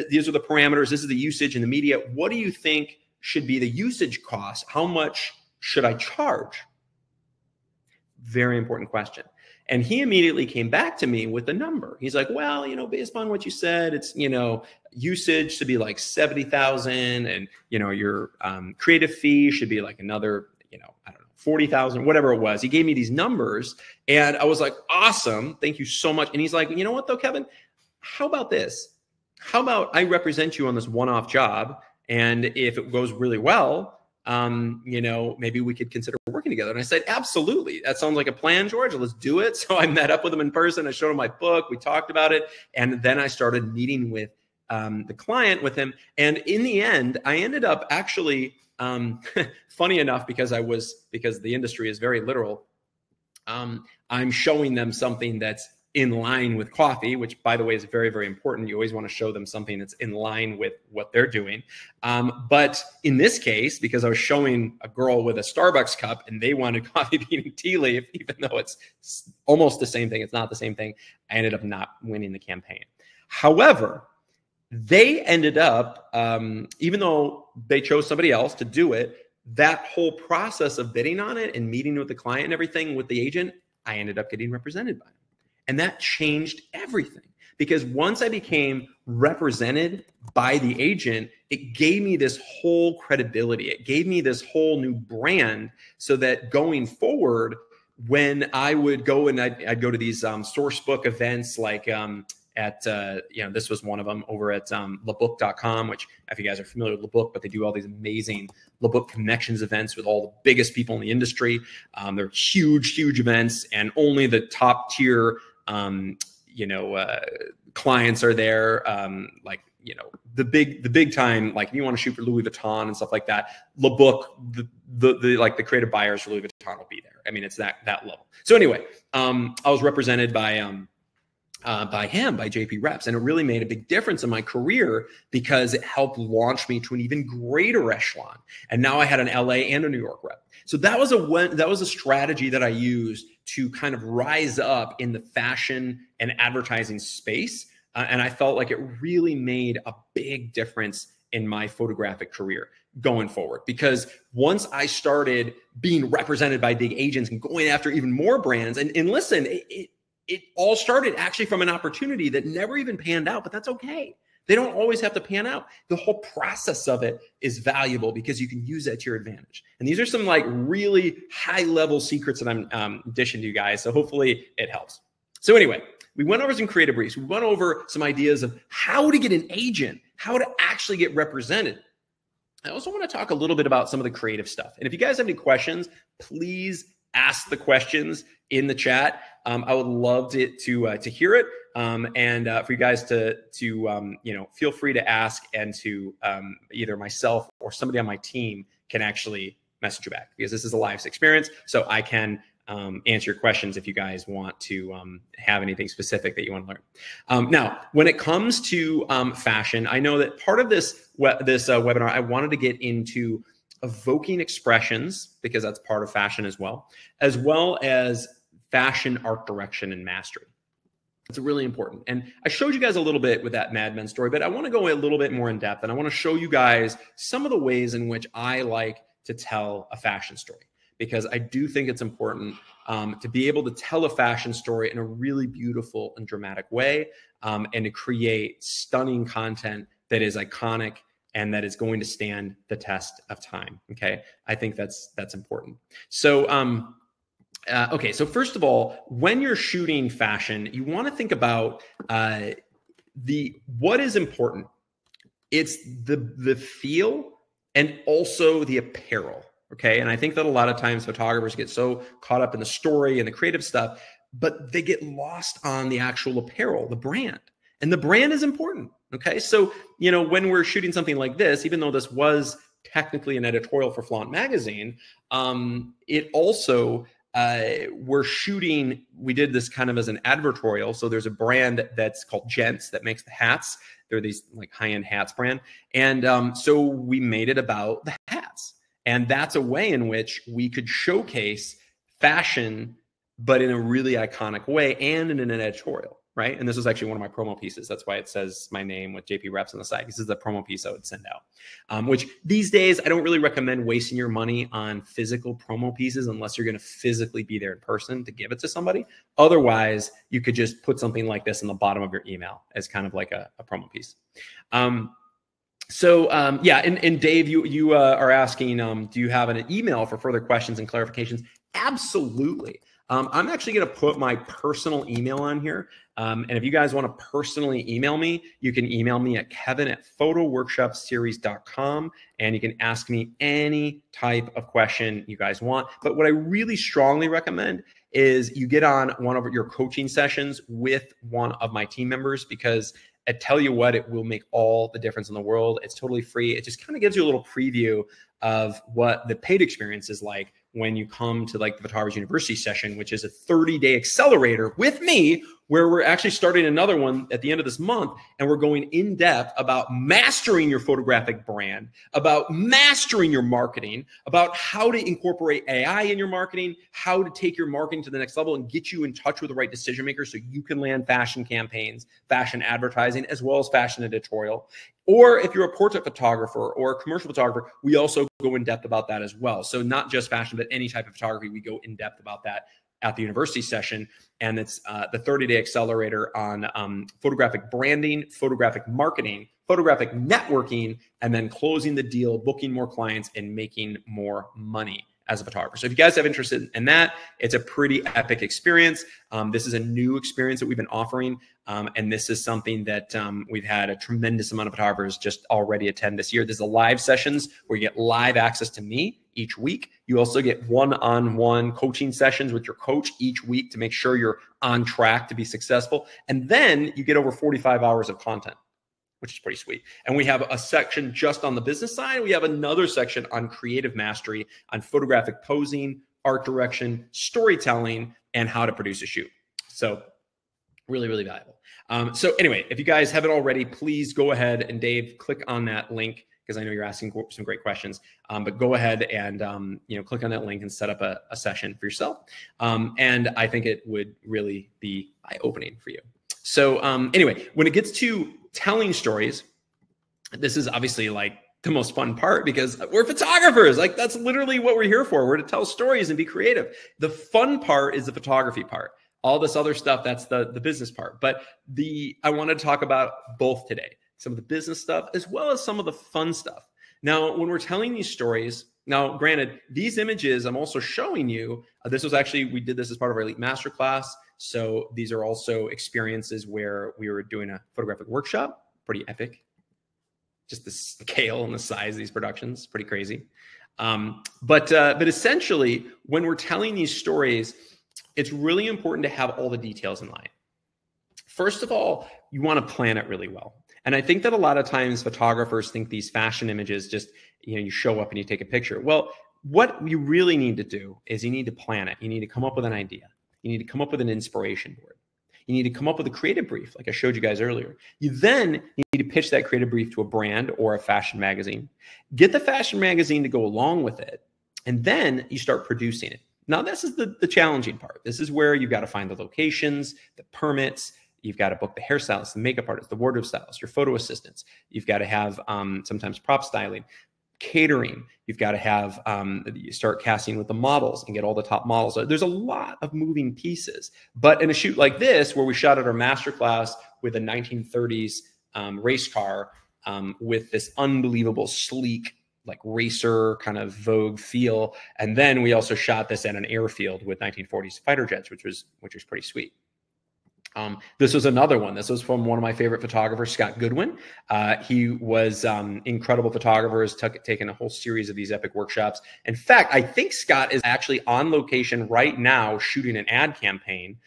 Speaker 1: These are the parameters. This is the usage in the media. What do you think should be the usage cost? How much should I charge? Very important question. And he immediately came back to me with a number. He's like, well, based on what you said, it's, usage should be like 70,000, and, your creative fee should be like another, I don't know, 40,000, whatever it was. He gave me these numbers, and I was like, awesome. Thank you so much. And he's like, you know what though, Kevin, how about this? How about I represent you on this one-off job? And if it goes really well, maybe we could consider working together. And I said, absolutely. That sounds like a plan, George. Let's do it. So I met up with him in person. I showed him my book. We talked about it. And then I started meeting with the client with him. And in the end, I ended up actually, funny enough, because the industry is very literal. I'm showing them something that's in line with coffee, which, by the way, is very, very important. You always want to show them something that's in line with what they're doing. But in this case, because I was showing a girl with a Starbucks cup and they wanted coffee bean and tea leaf, even though it's almost the same thing, it's not the same thing, I ended up not winning the campaign. However, they ended up, even though they chose somebody else to do it, that whole process of bidding on it and meeting with the client and everything with the agent, I ended up getting represented by him. And that changed everything, because once I became represented by the agent, it gave me this whole credibility. It gave me this whole new brand, so that going forward, when I would go and I'd go to these source book events, like this was one of them over at lebook.com, which, if you guys are familiar with LeBook, but they do all these amazing LeBook connections events with all the biggest people in the industry. They're huge, huge events, and only the top tier clients are there. The big time, like if you want to shoot for Louis Vuitton and stuff like that, LeBook, the creative buyers for Louis Vuitton will be there. I mean, it's that level. So anyway, I was represented by JP Reps, and it really made a big difference in my career, because it helped launch me to an even greater echelon. And now I had an LA and a New York rep. So that was a strategy that I used to kind of rise up in the fashion and advertising space. And I felt like it really made a big difference in my photographic career going forward, because once I started being represented by big agents and going after even more brands, and listen, it it all started actually from an opportunity that never even panned out, but that's okay. They don't always have to pan out. The whole process of it is valuable because you can use that to your advantage. And these are some like really high level secrets that I'm dishing to you guys. So hopefully it helps. So anyway, we went over some creative briefs. We went over some ideas of how to get an agent, how to actually get represented. I also want to talk a little bit about some of the creative stuff. And if you guys have any questions, please ask the questions in the chat. I would love to hear it, and for you guys to feel free to ask, and to either myself or somebody on my team can actually message you back, because this is a live experience, so I can answer your questions if you guys want to have anything specific that you want to learn. Now, when it comes to fashion, I know that part of this webinar, I wanted to get into evoking expressions, because that's part of fashion as well as fashion art direction and mastery. It's really important. And I showed you guys a little bit with that Mad Men story, but I want to go a little bit more in depth, and I want to show you guys some of the ways in which I like to tell a fashion story, because I do think it's important to be able to tell a fashion story in a really beautiful and dramatic way, and to create stunning content that is iconic and that is going to stand the test of time. Okay, I think that's important. So, okay, so first of all, when you're shooting fashion, you want to think about what is important. It's the feel and also the apparel. Okay, and I think that a lot of times photographers get so caught up in the story and the creative stuff, but they get lost on the actual apparel, the brand. And the brand is important. Okay, so when we're shooting something like this, even though this was technically an editorial for Flaunt magazine, it also we did this kind of as an advertorial. So there's a brand that's called Gents that makes the hats. They're these like high-end hats brand, and so we made it about the hats, and that's a way in which we could showcase fashion, but in a really iconic way and in an editorial. Right. And this was actually one of my promo pieces. That's why it says my name with JP Reps on the side. This is the promo piece I would send out, which these days, I don't really recommend wasting your money on physical promo pieces unless you're going to physically be there in person to give it to somebody. Otherwise, you could just put something like this in the bottom of your email as kind of like a promo piece. Yeah. And Dave, you are asking, do you have an email for further questions and clarifications? Absolutely. I'm actually going to put my personal email on here. And if you guys want to personally email me, you can email me at kevin@photoworkshopseries.com, and you can ask me any type of question you guys want. But what I really strongly recommend is you get on one of your coaching sessions with one of my team members, because I tell you what, it will make all the difference in the world. It's totally free. It just kind of gives you a little preview of what the paid experience is like when you come to like the Photographer's University session, which is a 30-day accelerator with me, where we're actually starting another one at the end of this month. And we're going in depth about mastering your photographic brand, about mastering your marketing, about how to incorporate AI in your marketing, how to take your marketing to the next level and get you in touch with the right decision makers so you can land fashion campaigns, fashion advertising, as well as fashion editorial. Or if you're a portrait photographer or a commercial photographer, we also go in depth about that as well. So not just fashion, but any type of photography, we go in depth about that at the university session. And it's the 30-day accelerator on photographic branding, photographic marketing, photographic networking, and then closing the deal, booking more clients, and making more money as a photographer. So if you guys have interest in that, it's a pretty epic experience. This is a new experience that we've been offering. And this is something that we've had a tremendous amount of photographers just already attend this year. There's the live sessions where you get live access to me each week. You also get one-on-one coaching sessions with your coach each week to make sure you're on track to be successful. And then you get over 45 hours of content, which is pretty sweet. And we have a section just on the business side. We have another section on creative mastery, on photographic posing, art direction, storytelling, and how to produce a shoot. So really, really valuable. So anyway, if you guys haven't already, please go ahead and Dave, click on that link, because I know you're asking some great questions. But go ahead and click on that link and set up a session for yourself. And I think it would really be eye-opening for you. So anyway, when it gets to telling stories, this is obviously like the most fun part, because we're photographers. Like, that's literally what we're here for. We're to tell stories and be creative. The fun part is the photography part. All this other stuff, that's the business part. But I want to talk about both today, some of the business stuff as well as some of the fun stuff. Now, when we're telling these stories, now, granted, these images I'm also showing you, this was actually, we did this as part of our Elite Masterclass. So these are also experiences where we were doing a photographic workshop, pretty epic. Just the scale and the size of these productions, pretty crazy. But essentially, when we're telling these stories, it's really important to have all the details in line. First of all, you want to plan it really well. And I think that a lot of times photographers think these fashion images just, you show up and you take a picture. Well, what you really need to do is you need to plan it. You need to come up with an idea. You need to come up with an inspiration board. You need to come up with a creative brief, like I showed you guys earlier. You then need to pitch that creative brief to a brand or a fashion magazine. Get the fashion magazine to go along with it, and then you start producing it. Now, this is the challenging part. This is where you've got to find the locations, the permits. You've got to book the hairstylist, the makeup artist, the wardrobe stylist, your photo assistants. You've got to have sometimes prop styling, catering. You've got to have, you start casting with the models and get all the top models. So there's a lot of moving pieces. But in a shoot like this, where we shot at our masterclass with a 1930s race car with this unbelievable sleek, like racer kind of Vogue feel. And then we also shot this at an airfield with 1940s fighter jets, which was pretty sweet. This was another one. This was from one of my favorite photographers, Scott Goodwin. He was incredible photographer, has taken a whole series of these epic workshops. In fact, I think Scott is actually on location right now shooting an ad campaign.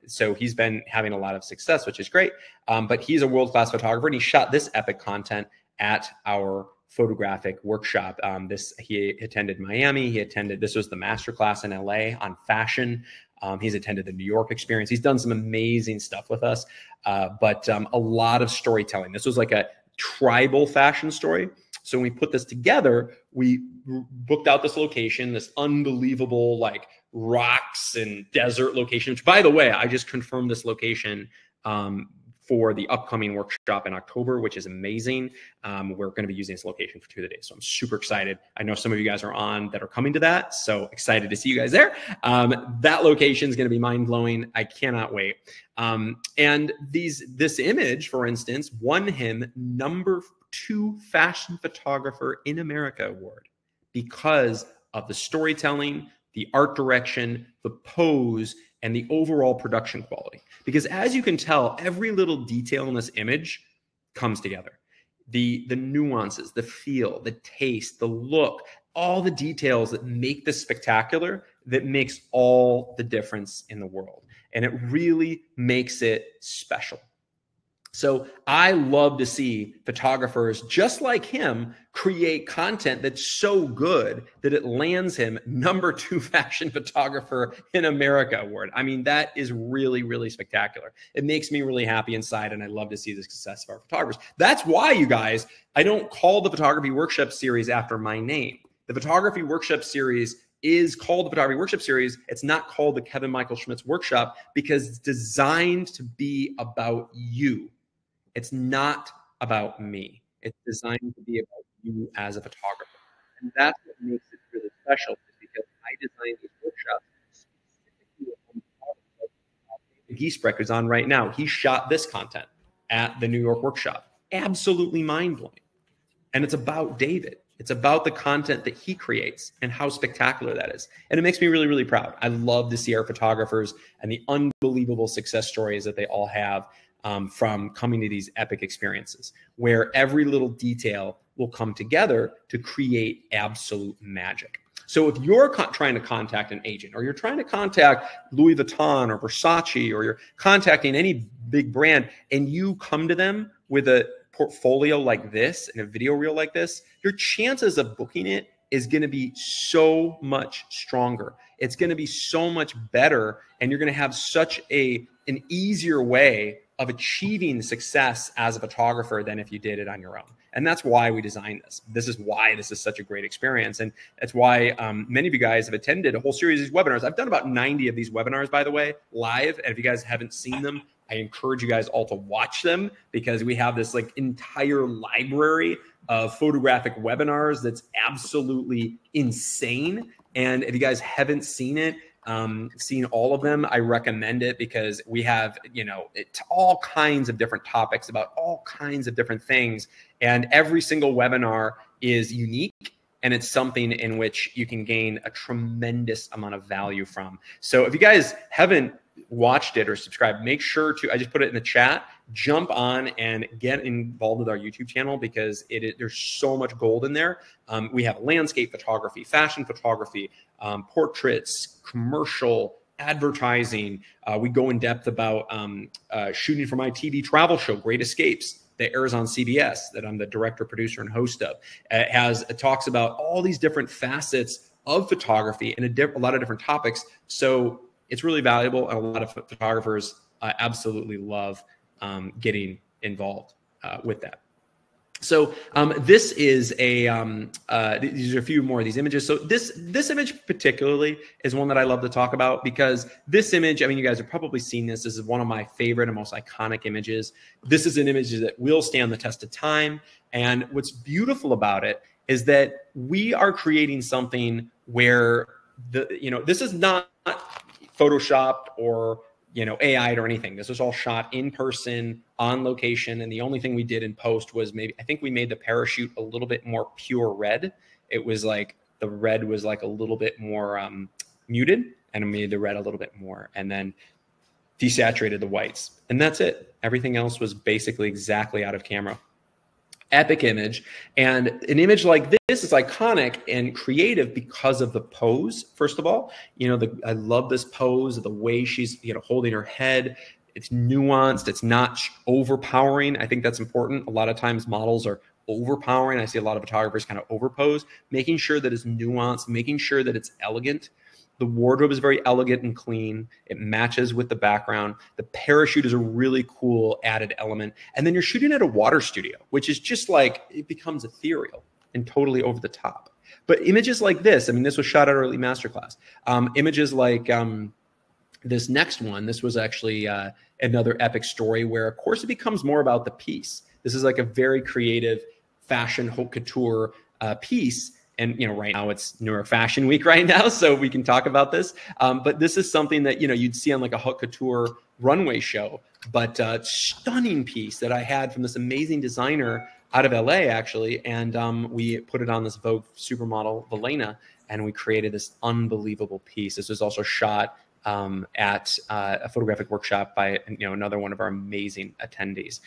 Speaker 1: So he's been having a lot of success, which is great. But he's a world-class photographer, and he shot this epic content at our photographic workshop. He attended Miami. This was the masterclass in LA on fashion. He's attended the New York experience. He's done some amazing stuff with us, but a lot of storytelling. This was like a tribal fashion story. So when we put this together, we booked out this location, this unbelievable like rocks and desert location, which, by the way, I just confirmed this location for the upcoming workshop in October, which is amazing. We're going to be using this location for 2 of the days. So I'm super excited. I know some of you guys are on that are coming to that. So excited to see you guys there. That location is going to be mind blowing. I cannot wait. And this image, for instance, won him #2 fashion photographer in America award because of the storytelling, the art direction, the pose, and the overall production quality. Because as you can tell, every little detail in this image comes together. The nuances, the feel, the taste, the look, all the details that make this spectacular, that makes all the difference in the world. And it really makes it special. So I love to see photographers just like him create content that's so good that it lands him #2 fashion photographer in America award. I mean, that is really, really spectacular. It makes me really happy inside, and I love to see the success of our photographers. That's why, you guys, I don't call the photography workshop series after my name. The photography workshop series is called the Photography Workshop Series. It's not called the Kevin Michael Schmitz Workshop because it's designed to be about you. It's not about me. It's designed to be about you as a photographer. And that's what makes it really special, is because I designed these workshops specifically with photographer. Giesbrecht is on right now. He shot this content at the New York workshop. Absolutely mind-blowing. And it's about David. It's about the content that he creates and how spectacular that is. And it makes me really, really proud. I love to see our photographers and the unbelievable success stories that they all have from coming to these epic experiences, where every little detail will come together to create absolute magic. So if you're trying to contact an agent, or you're trying to contact Louis Vuitton or Versace, or you're contacting any big brand, and you come to them with a portfolio like this and a video reel like this, your chances of booking it is going to be so much stronger. It's going to be so much better, and you're going to have such an easier way of achieving success as a photographer than if you did it on your own. And that's why we designed this. This is why this is such a great experience. And that's why many of you guys have attended a whole series of these webinars. I've done about 90 of these webinars, by the way, live. And if you guys haven't seen them, I encourage you guys all to watch them, because we have this like entire library of photographic webinars that's absolutely insane. And if you guys haven't seen it, seen all of them, I recommend it because we have, all kinds of different topics about all kinds of different things. And every single webinar is unique. And it's something in which you can gain a tremendous amount of value from. So if you guys haven't watched it or subscribed, make sure to, I just put it in the chat, jump on and get involved with our YouTube channel because there's so much gold in there. We have landscape photography, fashion photography, portraits, commercial, advertising. We go in depth about shooting for my TV travel show, Great Escapes, that airs on CBS, that I'm the director, producer, and host of. It talks about all these different facets of photography and a lot of different topics. So it's really valuable, and a lot of photographers absolutely love getting involved with that. So this is these are a few more of these images. So this image particularly is one that I love to talk about because this image, I mean, you guys have probably seen this. This is one of my favorite and most iconic images. This is an image that will stand the test of time. And what's beautiful about it is that we are creating something where this is not photoshopped or AI'd or anything. This was all shot in person, on location. And the only thing we did in post was I think we made the parachute a little bit more pure red. It was like the red was like a little bit more muted, and I made the red a little bit more, and then desaturated the whites. And that's it. Everything else was basically exactly out of camera. Epic image. And an image like this is iconic and creative because of the pose. First of all, I love this pose, the way she's, holding her head. It's nuanced. It's not overpowering. I think that's important. A lot of times models are overpowering. I see a lot of photographers kind of overpose, making sure that it's nuanced, making sure that it's elegant. The wardrobe is very elegant and clean. It matches with the background. The parachute is a really cool added element. And then you're shooting at a water studio, which is just like, it becomes ethereal and totally over the top. But images like this, I mean, this was shot at our Elite Masterclass. Images like this next one, this was actually another epic story where, of course, it becomes more about the piece. This is like a very creative fashion haute couture piece. And, right now it's New York Fashion Week right now, so we can talk about this. But this is something that, you'd see on like a haute couture runway show, but stunning piece that I had from this amazing designer out of LA, actually. And we put it on this Vogue supermodel, Valena, and we created this unbelievable piece. This was also shot at a photographic workshop by another one of our amazing attendees.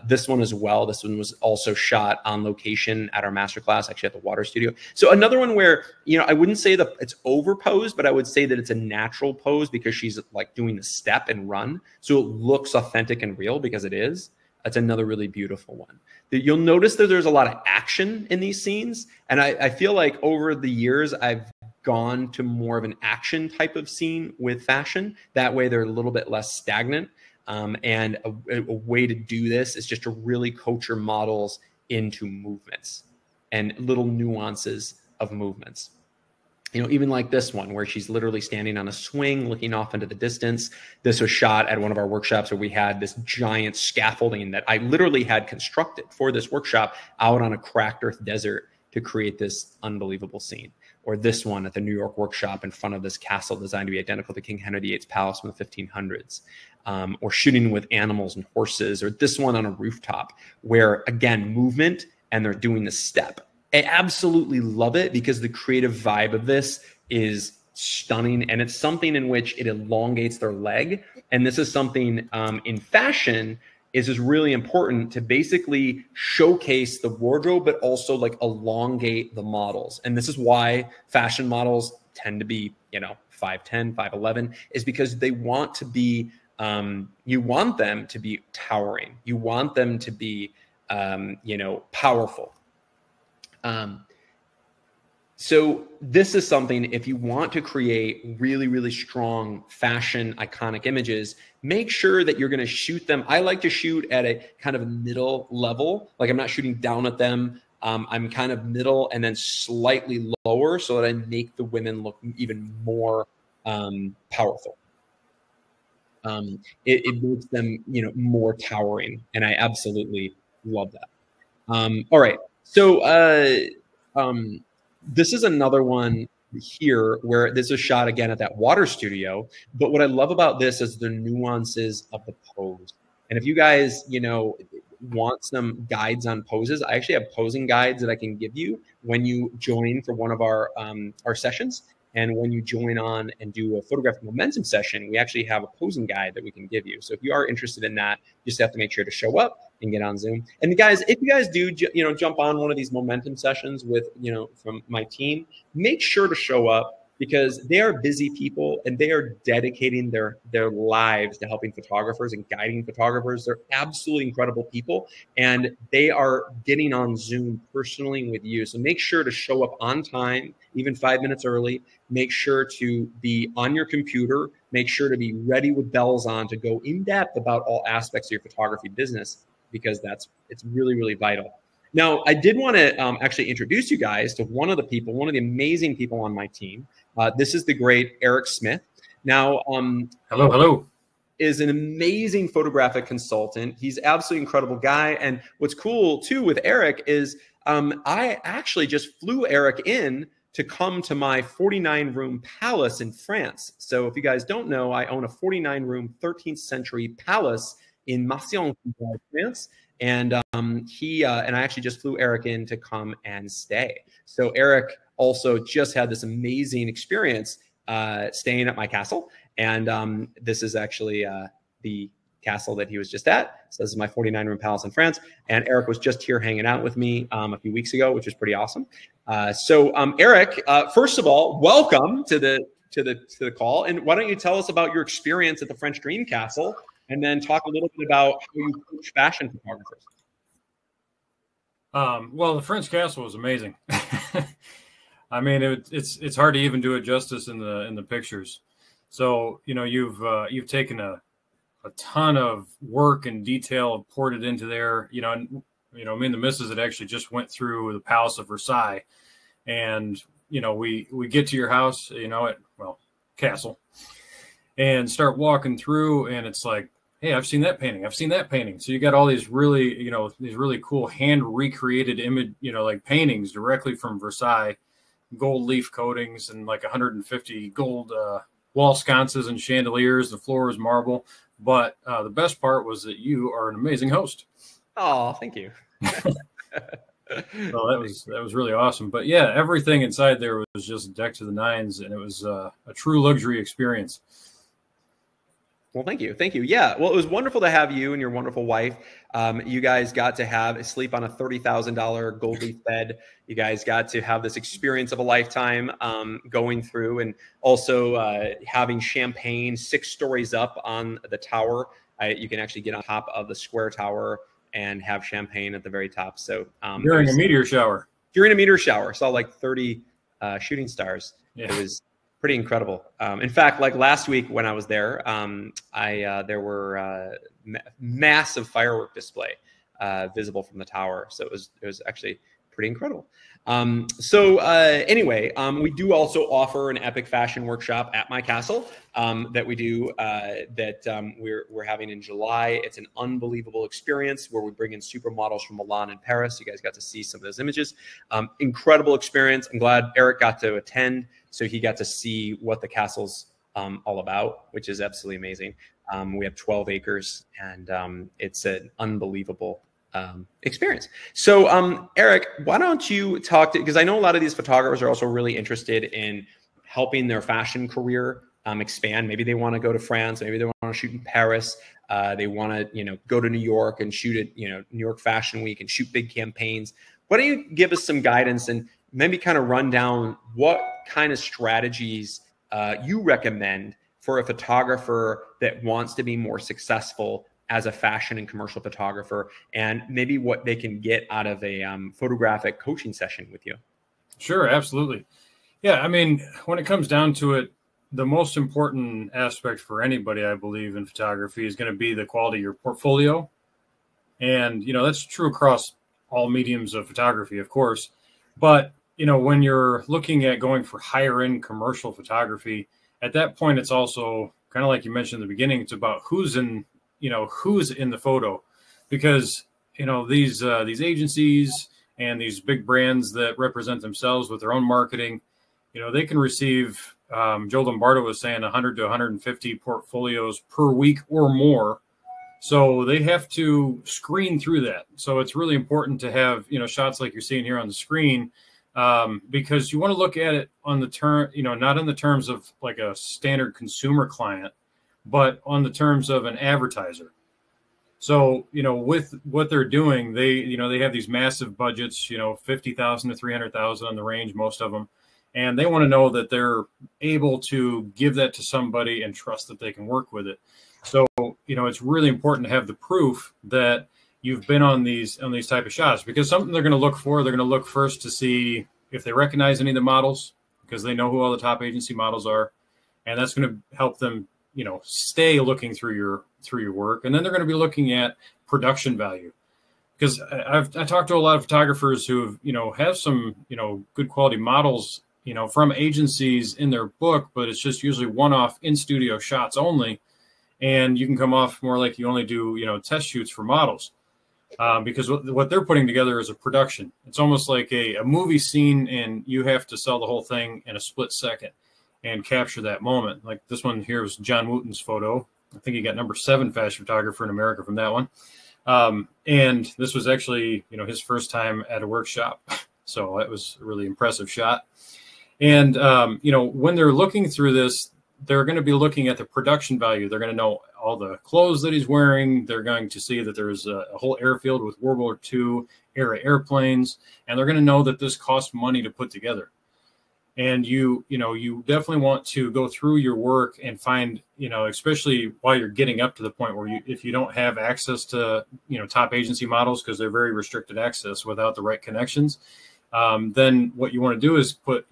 Speaker 1: This one as well. This one was also shot on location at our masterclass, actually at the water studio. So another one where I wouldn't say that it's overposed, but I would say that it's a natural pose because she's like doing the step and run, so it looks authentic and real because it is. That's another really beautiful one. You'll notice that there's a lot of action in these scenes, and I feel like over the years I've gone to more of an action type of scene with fashion. That way they're a little bit less stagnant. And a way to do this is just to really coach your models into movements and little nuances of movements. Even like this one where she's literally standing on a swing, looking off into the distance. This was shot at one of our workshops where we had this giant scaffolding that I literally had constructed for this workshop out on a cracked earth desert to create this unbelievable scene. Or this one at the New York workshop in front of this castle designed to be identical to King Henry VIII's palace from the 1500s. Or shooting with animals and horses. Or this one on a rooftop where, again, movement and they're doing the step. I absolutely love it because the creative vibe of this is stunning. And it's something in which it elongates their leg. And this is something in fashion is really important to basically showcase the wardrobe, but also like elongate the models. And this is why fashion models tend to be, 5'10", 5'11", is because they want to be, you want them to be towering. You want them to be, powerful. So this is something, if you want to create really, really strong fashion iconic images, make sure that you're going to shoot them. I like to shoot at a kind of middle level. Like I'm not shooting down at them. I'm kind of middle and then slightly lower so that I make the women look even more powerful. It makes them, more towering. And I absolutely love that. All right. So, this is another one here, where this is shot again at that water studio. But what I love about this is the nuances of the pose. And if you guys, want some guides on poses, I actually have posing guides that I can give you when you join for one of our sessions. And when you join on and do a photographic momentum session, we actually have a posing guide that we can give you. So if you are interested in that, you just have to make sure to show up and get on Zoom. And guys, if you guys do, jump on one of these momentum sessions with, from my team, make sure to show up, because they are busy people and they are dedicating their lives to helping photographers and guiding photographers. They're absolutely incredible people, and they are getting on Zoom personally with you. So make sure to show up on time, even 5 minutes early. Make sure to be on your computer. Make sure to be ready with bells on to go in depth about all aspects of your photography business, because it's really, really vital. Now, I did want to actually introduce you guys to one of the amazing people on my team. This is the great Eric Smith. Now,
Speaker 2: hello.
Speaker 1: Is an amazing photographic consultant. He's absolutely incredible guy. And what's cool too with Eric is I actually just flew Eric in to come to my 49-room palace in France. So if you guys don't know, I own a 49-room 13th century palace in Massillon, France. And he and I actually just flew Eric in to come and stay. So Eric also just had this amazing experience staying at my castle. And this is actually the castle that he was just at. So this is my 49-room palace in France. And Eric was just here hanging out with me a few weeks ago, which was pretty awesome. So Eric, first of all, welcome to the call. And why don't you tell us about your experience at the French Dream Castle, and then talk a little bit about how you coach fashion photographers.
Speaker 2: Well, the French Castle was amazing. I mean, it's hard to even do it justice in the pictures. So, you've taken a ton of work and detail, poured it into there. Me and the missus had actually just went through the Palace of Versailles, and we get to your house, castle, and start walking through, and it's like, hey, I've seen that painting. I've seen that painting. So you got all these really, these really cool hand recreated image, like paintings directly from Versailles, gold leaf coatings and like 150 gold wall sconces and chandeliers. The floor is marble. But the best part was that you are an amazing host.
Speaker 1: Oh, thank you.
Speaker 2: So that was really awesome. But yeah, everything inside there was just decked to the nines, and it was a true luxury experience.
Speaker 1: Well, thank you. Thank you. Yeah. Well, it was wonderful to have you and your wonderful wife. You guys got to sleep on a $30,000 gold leaf bed. You guys got to have this experience of a lifetime going through, and also having champagne 6 stories up on the tower. You can actually get on top of the square tower and have champagne at the very top. So
Speaker 2: during a meteor shower.
Speaker 1: During a meteor shower, saw like 30 shooting stars.
Speaker 2: Yeah.
Speaker 1: It was pretty incredible. In fact, like last week when I was there, there were massive firework display visible from the tower. So it was actually pretty incredible. Anyway, we do also offer an epic fashion workshop at my castle that we do we're having in July. It's an unbelievable experience where we bring in supermodels from Milan and Paris. You guys got to see some of those images. Incredible experience. I'm glad Eric got to attend, so he got to see what the castle's all about, which is absolutely amazing. We have 12 acres, and it's an unbelievable experience. So, Eric, why don't you talk because I know a lot of these photographers are also really interested in helping their fashion career expand. Maybe they want to go to France. Maybe they want to shoot in Paris. They want to, go to New York and shoot at, New York Fashion Week and shoot big campaigns. Why don't you give us some guidance and maybe kind of run down what kind of strategies you recommend for a photographer that wants to be more successful as a fashion and commercial photographer, and maybe what they can get out of a photographic coaching session with you?
Speaker 2: Sure, absolutely. Yeah, I mean, when it comes down to it, the most important aspect for anybody, I believe, in photography is going to be the quality of your portfolio. And, that's true across all mediums of photography, of course. But, when you're looking at going for higher end commercial photography, at that point, it's also kind of like you mentioned in the beginning, it's about who's in the photo, because, these agencies and these big brands that represent themselves with their own marketing, they can receive, Joe Lombardo was saying 100 to 150 portfolios per week or more. So they have to screen through that. So it's really important to have, shots like you're seeing here on the screen, because you want to look at it on the term, not in the terms of like a standard consumer client, but on the terms of an advertiser. So, with what they're doing, they have these massive budgets, 50,000 to 300,000 on the range, most of them. And they want to know that they're able to give that to somebody and trust that they can work with it. So, it's really important to have the proof that you've been on these type of shots, because something they're going to look for, they're going to look first to see if they recognize any of the models, because they know who all the top agency models are. And that's going to help them, stay looking through your work. And then they're going to be looking at production value, because I talked to a lot of photographers who have some, good quality models, from agencies in their book, but it's just usually one-off in-studio shots only. And you can come off more like you only do, test shoots for models, because what they're putting together is a production. It's almost like a movie scene, and you have to sell the whole thing in a split second and capture that moment. Like this one here was John Wooten's photo. I think he got number 7 fashion photographer in America from that one. And this was actually, his first time at a workshop. So that was a really impressive shot. And, when they're looking through this, they're going to be looking at the production value. They're going to know all the clothes that he's wearing. They're going to see that there's a whole airfield with World War II era airplanes, and they're going to know that this costs money to put together. And you definitely want to go through your work and find, especially while you're getting up to the point where if you don't have access to, top agency models, because they're very restricted access without the right connections, then what you want to do is put,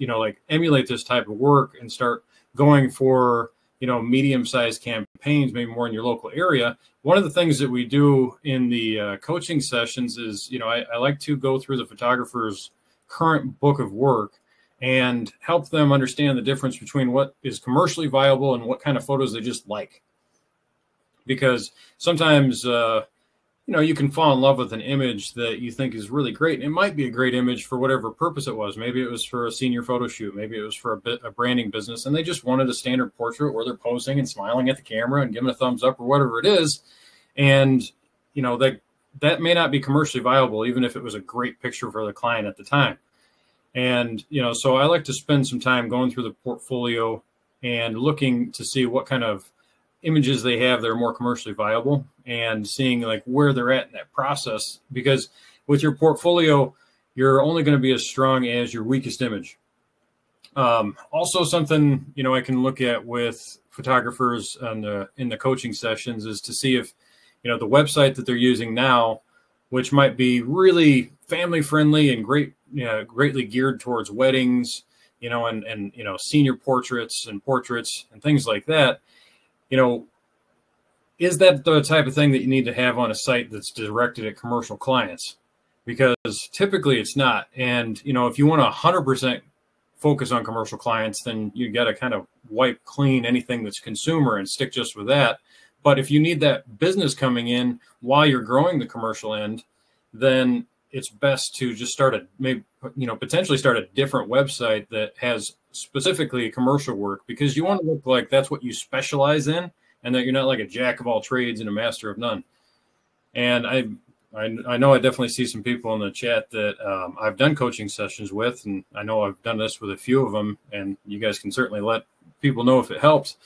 Speaker 2: emulate this type of work and start going for, medium-sized campaigns, maybe more in your local area. One of the things that we do in the coaching sessions is, I like to go through the photographer's current book of work and help them understand the difference between what is commercially viable and what kind of photos they just like. Because sometimes, you can fall in love with an image that you think is really great. It might be a great image for whatever purpose it was. Maybe it was for a senior photo shoot. Maybe it was for a branding business, and they just wanted a standard portrait where they're posing and smiling at the camera and giving a thumbs up or whatever it is. And, that may not be commercially viable, even if it was a great picture for the client at the time. And, so I like to spend some time going through the portfolio and looking to see what kind of images they have that are more commercially viable, and seeing like where they're at in that process. Because with your portfolio, you're only going to be as strong as your weakest image. Also something, I can look at with photographers in the coaching sessions is to see if, the website that they're using now, which might be really family friendly and greatly geared towards weddings, and senior portraits and things like that. Is that the type of thing that you need to have on a site that's directed at commercial clients? Because typically it's not. And, if you want to 100% focus on commercial clients, then you got to kind of wipe clean anything that's consumer and stick just with that. But if you need that business coming in while you're growing the commercial end, then it's best to just potentially start a different website that has specifically commercial work, because you want to look like that's what you specialize in, and that you're not like a jack of all trades and a master of none. And I know I definitely see some people in the chat that I've done coaching sessions with, and I know I've done this with a few of them, and you guys can certainly let people know if it helps,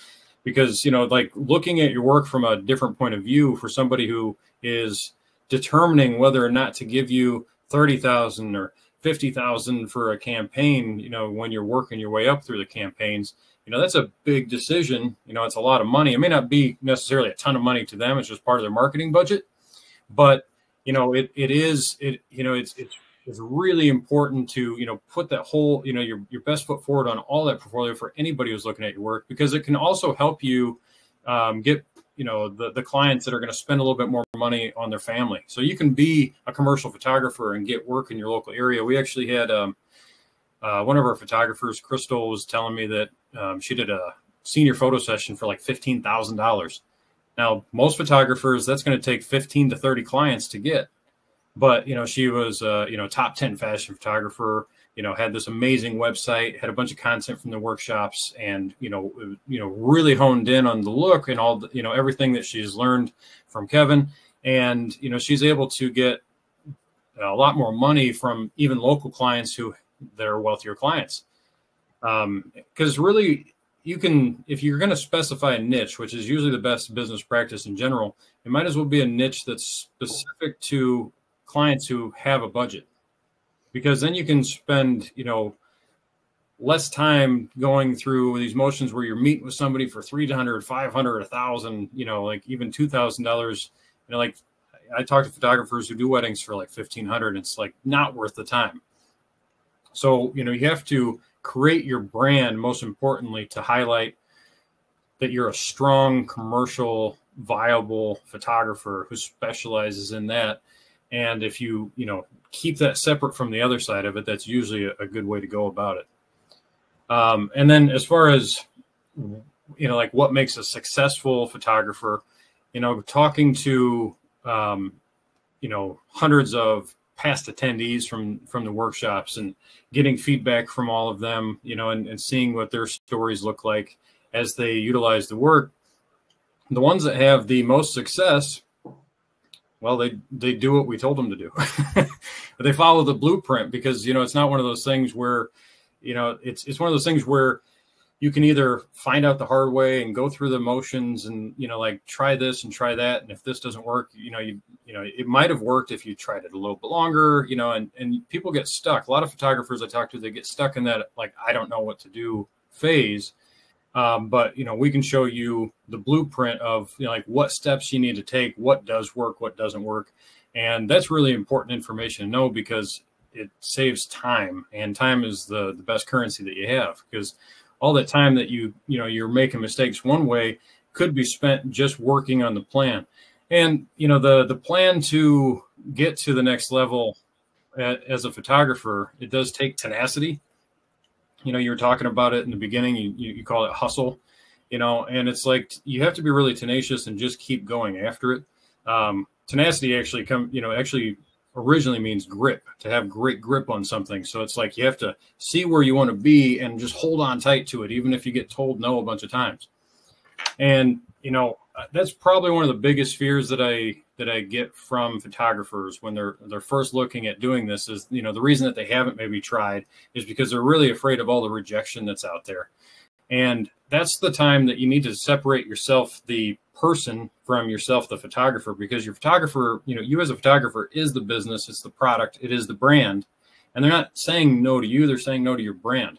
Speaker 2: because, like looking at your work from a different point of view for somebody who is determining whether or not to give you 30,000 or 50,000 for a campaign, when you're working your way up through the campaigns, that's a big decision. It's a lot of money. It may not be necessarily a ton of money to them. It's just part of their marketing budget, but it's really important to, put that whole, your best foot forward on all that portfolio for anybody who's looking at your work, because it can also help you get, the clients that are going to spend a little bit more money on their family. So you can be a commercial photographer and get work in your local area. We actually had one of our photographers, Crystal, was telling me that she did a senior photo session for like $15,000. Now, most photographers, that's going to take 15 to 30 clients to get. But, she was, top 10 fashion photographer, had this amazing website, had a bunch of content from the workshops, and, really honed in on the look and all the, everything that she's learned from Kevin. And, she's able to get a lot more money from even local clients that are wealthier clients. Because really, you can, if you're going to specify a niche, which is usually the best business practice in general, it might as well be a niche that's specific to clients who have a budget, because then you can spend, less time going through these motions where you're meeting with somebody for $300, $500, $1,000, like even $2,000. Like I talk to photographers who do weddings for like $1,500, and it's like not worth the time. So, you have to create your brand, most importantly, to highlight that you're a strong, commercial, viable photographer who specializes in that. And if you, keep that separate from the other side of it, that's usually a good way to go about it. And then as far as, like what makes a successful photographer, talking to, hundreds of past attendees from the workshops and getting feedback from all of them, and seeing what their stories look like as they utilize the work. The ones that have the most success, well, they do what we told them to do. They follow the blueprint, because, it's not one of those things where, it's one of those things where you can either find out the hard way and go through the motions and, like try this and try that. And if this doesn't work, it might have worked if you tried it a little bit longer, and people get stuck. A lot of photographers I talk to, they get stuck in that, like, I don't know what to do phase. But, we can show you the blueprint of, like what steps you need to take, what does work, what doesn't work. And that's really important information to know, because it saves time, and time is the best currency that you have, because all that time that you're making mistakes one way could be spent just working on the plan. And, the plan to get to the next level as a photographer, it does take tenacity. You were talking about it in the beginning, you call it hustle, and it's like, you have to be really tenacious and just keep going after it. Tenacity actually originally means grip, to have great grip on something. So it's like, you have to see where you want to be and just hold on tight to it, even if you get told no a bunch of times. And, that's probably one of the biggest fears that I get from photographers when they're first looking at doing this is, the reason that they haven't maybe tried is because they're really afraid of all the rejection that's out there. And that's the time that you need to separate yourself, the person, from yourself, the photographer, because your photographer, you as a photographer is the business, it's the product, it is the brand. And they're not saying no to you, they're saying no to your brand.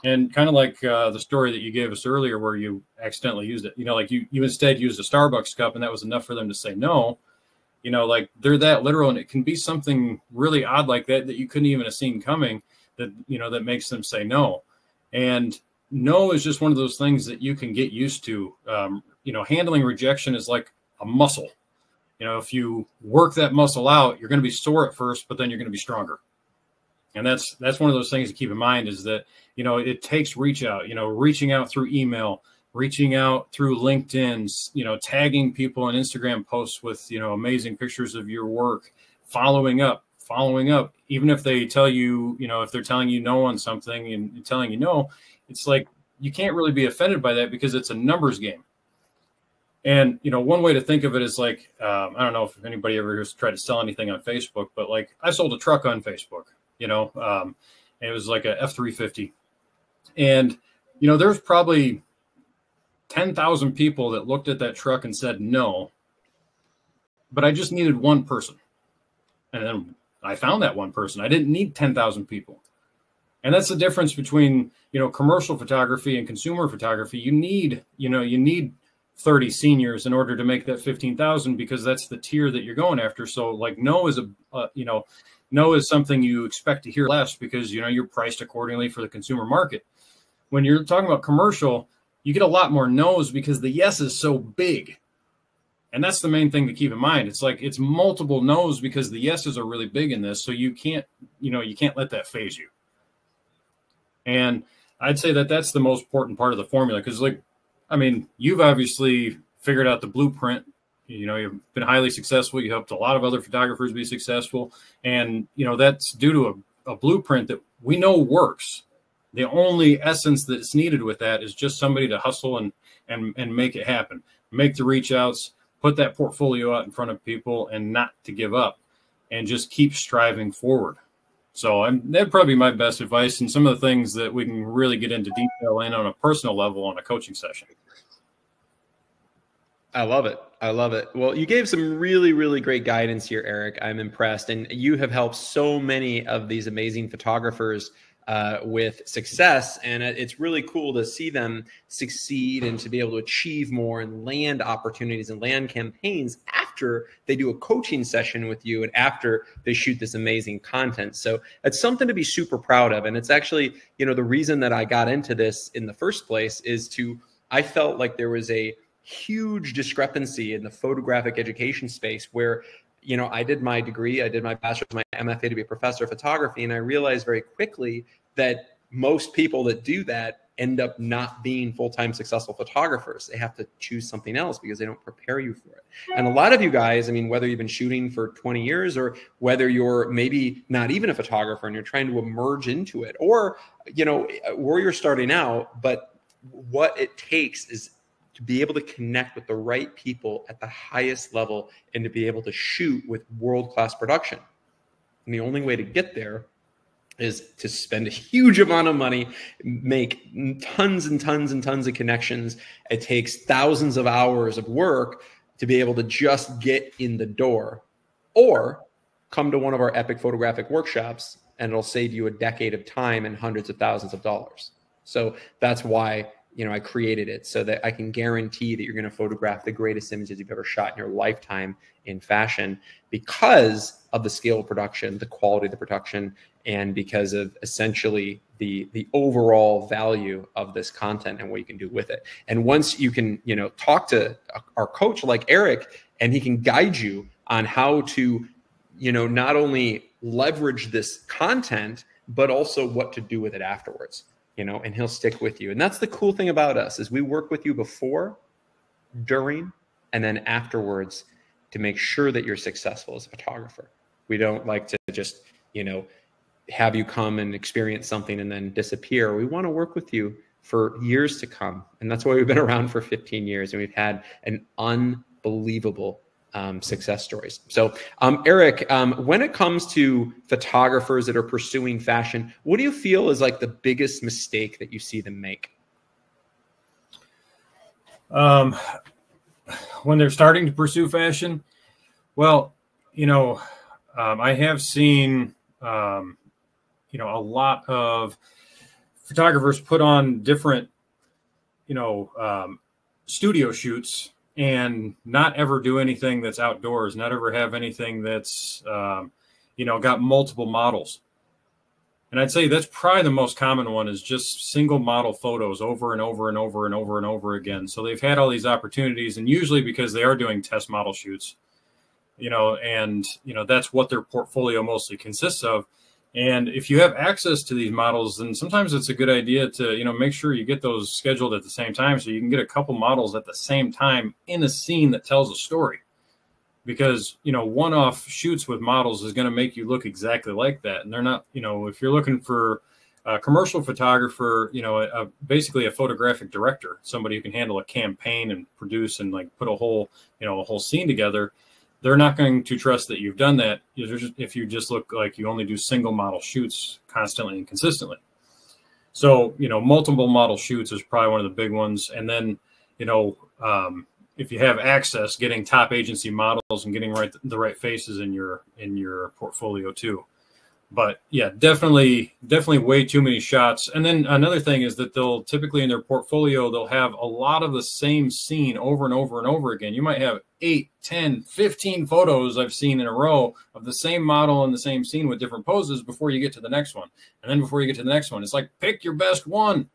Speaker 2: And kind of like the story that you gave us earlier where you accidentally used it, like you instead used a Starbucks cup and that was enough for them to say no, like they're that literal. And it can be something really odd like that you couldn't even have seen coming that, that makes them say no. And no is just one of those things that you can get used to. Handling rejection is like a muscle. If you work that muscle out, you're going to be sore at first, but then you're going to be stronger. And that's one of those things to keep in mind is that, it takes reaching out through email, reaching out through LinkedIn, tagging people in Instagram posts with, amazing pictures of your work, following up, even if they tell you, if they're telling you no on something and telling you no, it's like, you can't really be offended by that because it's a numbers game. And, one way to think of it is like, I don't know if anybody ever has tried to sell anything on Facebook, but like I sold a truck on Facebook. It was like a F-350. And, there's probably 10,000 people that looked at that truck and said no, but I just needed one person. And then I found that one person. I didn't need 10,000 people. And that's the difference between, commercial photography and consumer photography. You need 30 seniors in order to make that 15,000 because that's the tier that you're going after. So like no is no is something you expect to hear less because, you're priced accordingly for the consumer market. When you're talking about commercial, you get a lot more no's because the yes is so big. And that's the main thing to keep in mind. It's like it's multiple no's because the yeses are really big in this. So you can't let that phase you. And I'd say that that's the most important part of the formula because you've obviously figured out the blueprint. You've been highly successful. You helped a lot of other photographers be successful. And, that's due to a blueprint that we know works. The only essence that's needed with that is just somebody to hustle and make it happen, make the reach outs, put that portfolio out in front of people, and not to give up and just keep striving forward. So that'd probably be my best advice, and some of the things that we can really get into detail in on a personal level on a coaching session.
Speaker 1: I love it. I love it. Well, you gave some really, really great guidance here, Eric. I'm impressed. And you have helped so many of these amazing photographers with success. And it's really cool to see them succeed and to be able to achieve more and land opportunities and land campaigns after they do a coaching session with you and after they shoot this amazing content. So it's something to be super proud of. And it's actually, the reason that I got into this in the first place is I felt like there was a huge discrepancy in the photographic education space where, I did my degree, I did my bachelor's, my MFA to be a professor of photography. And I realized very quickly that most people that do that end up not being full-time successful photographers. They have to choose something else because they don't prepare you for it. And a lot of you guys, whether you've been shooting for 20 years or whether you're maybe not even a photographer and you're trying to emerge into it, or, where you're starting out, but what it takes is to be able to connect with the right people at the highest level and to be able to shoot with world-class production. And the only way to get there is to spend a huge amount of money, make tons and tons and tons of connections. It takes thousands of hours of work to be able to just get in the door, or come to one of our epic photographic workshops and it'll save you a decade of time and hundreds of thousands of dollars. So that's why I created it, so that I can guarantee that you're going to photograph the greatest images you've ever shot in your lifetime in fashion, because of the scale of production, the quality of the production, and because of essentially the overall value of this content and what you can do with it. And once you can, talk to our coach like Eric, and he can guide you on how to, not only leverage this content, but also what to do with it afterwards. And he'll stick with you. And that's the cool thing about us, is we work with you before, during, and then afterwards to make sure that you're successful as a photographer. We don't like to just, have you come and experience something and then disappear. We want to work with you for years to come. And that's why we've been around for 15 years. And we've had an unbelievable success stories. So, Eric, when it comes to photographers that are pursuing fashion, what do you feel is like the biggest mistake that you see them make?
Speaker 2: When they're starting to pursue fashion, well, I have seen, a lot of photographers put on different, studio shoots and not ever do anything that's outdoors, not ever have anything that's, got multiple models. And I'd say that's probably the most common one, is just single model photos over and over and over and over and over again. So they've had all these opportunities, and usually because they are doing test model shoots, that's what their portfolio mostly consists of. And if you have access to these models, then sometimes it's a good idea to, make sure you get those scheduled at the same time, so you can get a couple models at the same time in a scene that tells a story. Because, one-off shoots with models is going to make you look exactly like that. And they're not, if you're looking for a commercial photographer, basically a photographic director, somebody who can handle a campaign and produce and put a whole scene together, they're not going to trust that you've done that if you just look like you only do single model shoots constantly and consistently. So, multiple model shoots is probably one of the big ones. And then, if you have access, getting top agency models and getting the right faces in your portfolio too. But yeah, definitely way too many shots. And then another thing is that they'll typically in their portfolio, they'll have a lot of the same scene over and over and over again. You might have 8, 10, 15 photos I've seen in a row of the same model and the same scene with different poses before you get to the next one. And then before you get to the next one, it's like, pick your best one.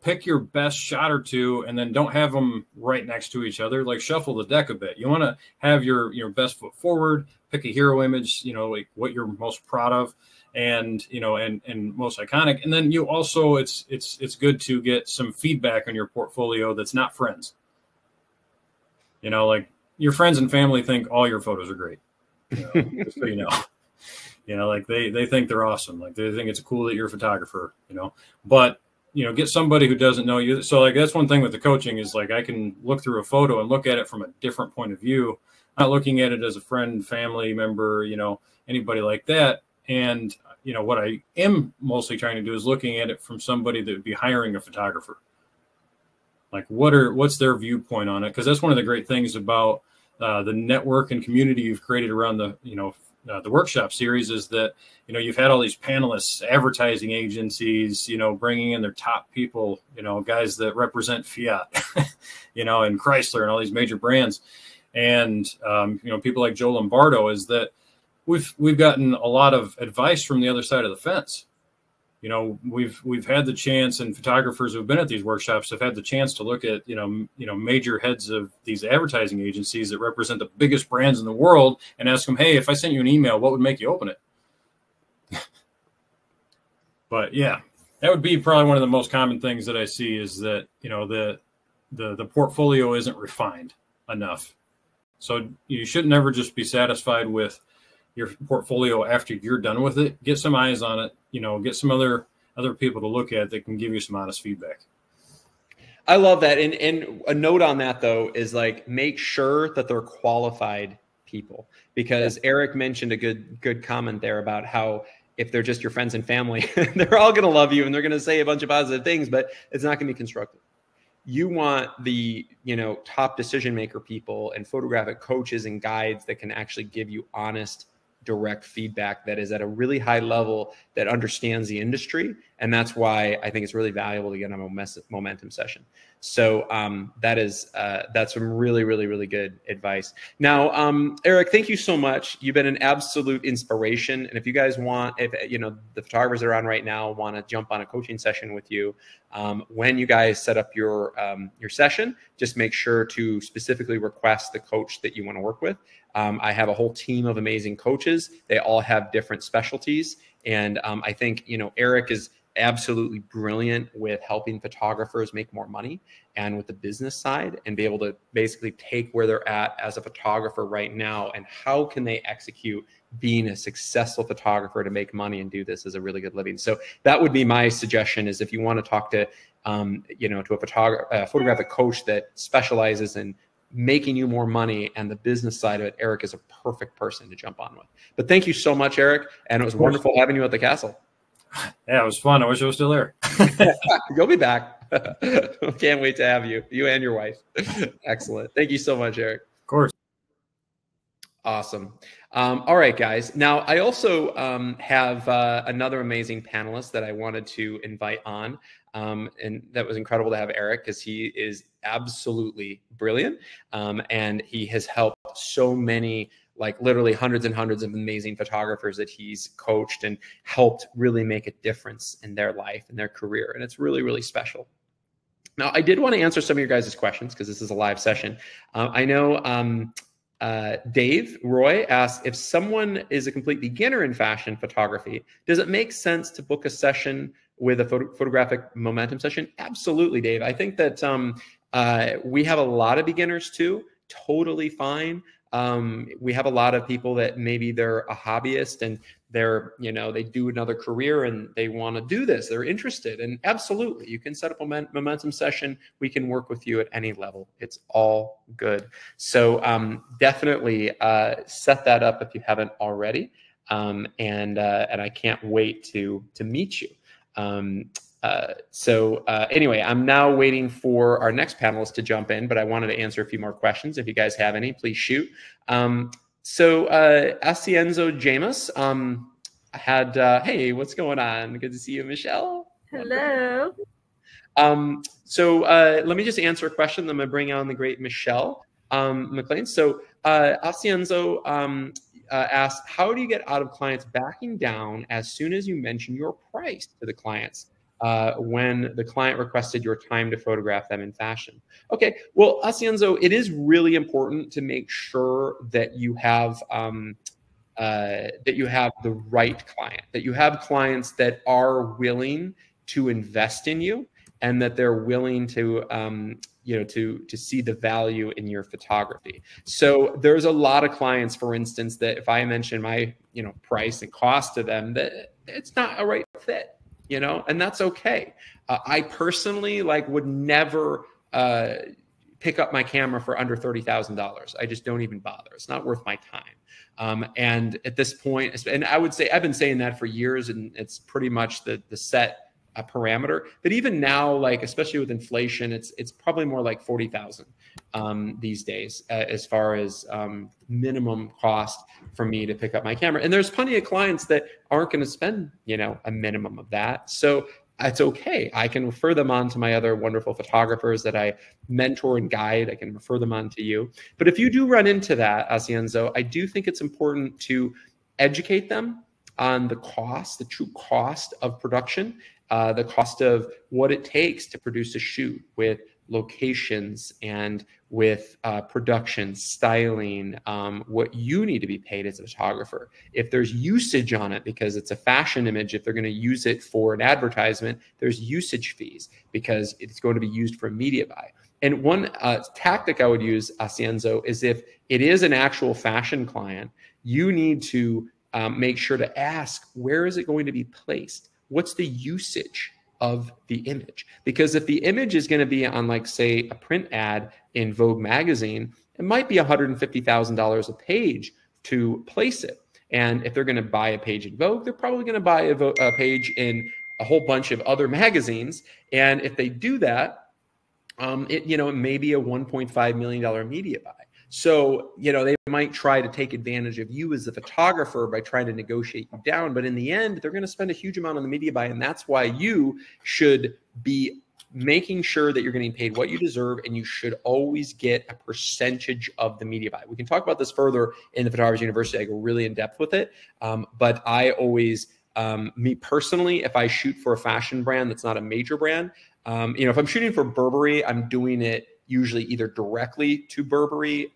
Speaker 2: Pick your best shot or two, and then don't have them right next to each other. Shuffle the deck a bit. You want to have your best foot forward, pick a hero image, like what you're most proud of and most iconic. And then you also, it's good to get some feedback on your portfolio that's not friends. Your friends and family think all your photos are great. Just so you know. You know, like they think they're awesome. Like they think it's cool that you're a photographer, you know, but you know, get somebody who doesn't know you. So like, that's one thing with the coaching is like, I can look through a photo and look at it from a different point of view. I'm not looking at it as a friend, family member, you know, anybody like that. And, you know, what I am mostly trying to do is looking at it from somebody that would be hiring a photographer. Like what's their viewpoint on it? Because that's one of the great things about the network and community you've created around the, you know, the workshop series is that, you know, you've had all these panelists, advertising agencies, you know, bringing in their top people, you know, guys that represent Fiat, you know, and Chrysler and all these major brands. And, you know, people like Joe Lombardo, is that we've gotten a lot of advice from the other side of the fence. You know, we've had the chance, and photographers who've been at these workshops have had the chance to look at, you know, major heads of these advertising agencies that represent the biggest brands in the world and ask them, hey, if I sent you an email, what would make you open it? But yeah, that would be probably one of the most common things that I see is that, you know, the portfolio isn't refined enough. So you should never just be satisfied with your portfolio after you're done with it. Get some eyes on it, you know, get some other people to look at that can give you some honest feedback.
Speaker 1: I love that. And a note on that though, is like, make sure that they're qualified people, because Eric mentioned a good comment there about how if they're just your friends and family, they're all going to love you and they're going to say a bunch of positive things, but it's not going to be constructive. You want the, you know, top decision maker people and photographic coaches and guides that can actually give you honest, direct feedback that is at a really high level, that understands the industry. And that's why I think it's really valuable to get on a momentum session. So that's some really, really, really good advice. Now, Eric, thank you so much. You've been an absolute inspiration. And if you guys want, if you know, the photographers that are on right now want to jump on a coaching session with you, when you guys set up your session, just make sure to specifically request the coach that you want to work with. I have a whole team of amazing coaches. They all have different specialties. And I think, you know, Eric is absolutely brilliant with helping photographers make more money and with the business side, and be able to basically take where they're at as a photographer right now and how can they execute being a successful photographer to make money and do this as a really good living. So that would be my suggestion, is if you want to talk to, you know, to a photographic coach that specializes in making you more money and the business side of it, Eric is a perfect person to jump on with. But thank you so much, Eric. And it was wonderful having you at the castle.
Speaker 2: Yeah, it was fun. I wish I was still there.
Speaker 1: You'll be back. Can't wait to have you and your wife. Excellent. Thank you so much, Eric.
Speaker 2: Of course.
Speaker 1: Awesome. All right, guys. Now, I also have another amazing panelist that I wanted to invite on. And that was incredible to have Eric, because he is absolutely brilliant. And he has helped so many, like literally hundreds and hundreds of amazing photographers that he's coached and helped really make a difference in their life and their career. And it's really, really special. Now, I did want to answer some of your guys' questions, because this is a live session. I know Dave Roy asked, if someone is a complete beginner in fashion photography, does it make sense to book a session with a photographic momentum session? Absolutely, Dave. I think that we have a lot of beginners too. Totally fine. We have a lot of people that maybe they're a hobbyist and they're, you know, they do another career and they want to do this. They're interested. And absolutely, you can set up a momentum session. We can work with you at any level. It's all good. So definitely set that up if you haven't already. And I can't wait to meet you. Anyway, I'm now waiting for our next panelist to jump in, but I wanted to answer a few more questions. If you guys have any, please shoot. Asienzo James had, hey, what's going on? Good to see you, Michelle.
Speaker 3: Hello.
Speaker 1: Let me just answer a question. Then I'm going to bring on the great Michelle McLean. So Asienzo asked, how do you get out of clients backing down as soon as you mention your price to the clients when the client requested your time to photograph them in fashion? Okay, well, Asienzo, it is really important to make sure that you have the right client, that you have clients that are willing to invest in you and that they're willing to, to see the value in your photography. So there's a lot of clients, for instance, that if I mention my, price and cost to them, that it's not a right fit, and that's okay. I personally would never pick up my camera for under $30,000. I just don't even bother. It's not worth my time. And at this point, and I would say I've been saying that for years, and it's pretty much the set parameter. But even now, especially with inflation, it's probably more like 40,000 these days as far as minimum cost for me to pick up my camera. And there's plenty of clients that aren't going to spend a minimum of that. So it's okay. I can refer them on to my other wonderful photographers that I mentor and guide. I can refer them on to you. But if you do run into that, Asienzo, I do think it's important to educate them on the cost, the true cost of production, the cost of what it takes to produce a shoot with locations and with production, styling, what you need to be paid as a photographer. If there's usage on it, because it's a fashion image, if they're going to use it for an advertisement, there's usage fees because it's going to be used for media buy. And one tactic I would use, Asienzo, is if it is an actual fashion client, you need to make sure to ask, where is it going to be placed? What's the usage of the image? Because if the image is going to be on, say, a print ad in Vogue magazine, it might be $150,000 a page to place it. And if they're going to buy a page in Vogue, they're probably going to buy a page in a whole bunch of other magazines. And if they do that, it may be a $1.5 million media buy. So, they might try to take advantage of you as the photographer by trying to negotiate you down. But in the end, they're going to spend a huge amount on the media buy. And that's why you should be making sure that you're getting paid what you deserve. And you should always get a percentage of the media buy. We can talk about this further in the Photographer's University. I go really in depth with it. But I always, me personally, if I shoot for a fashion brand that's not a major brand, if I'm shooting for Burberry, I'm doing it usually either directly to Burberry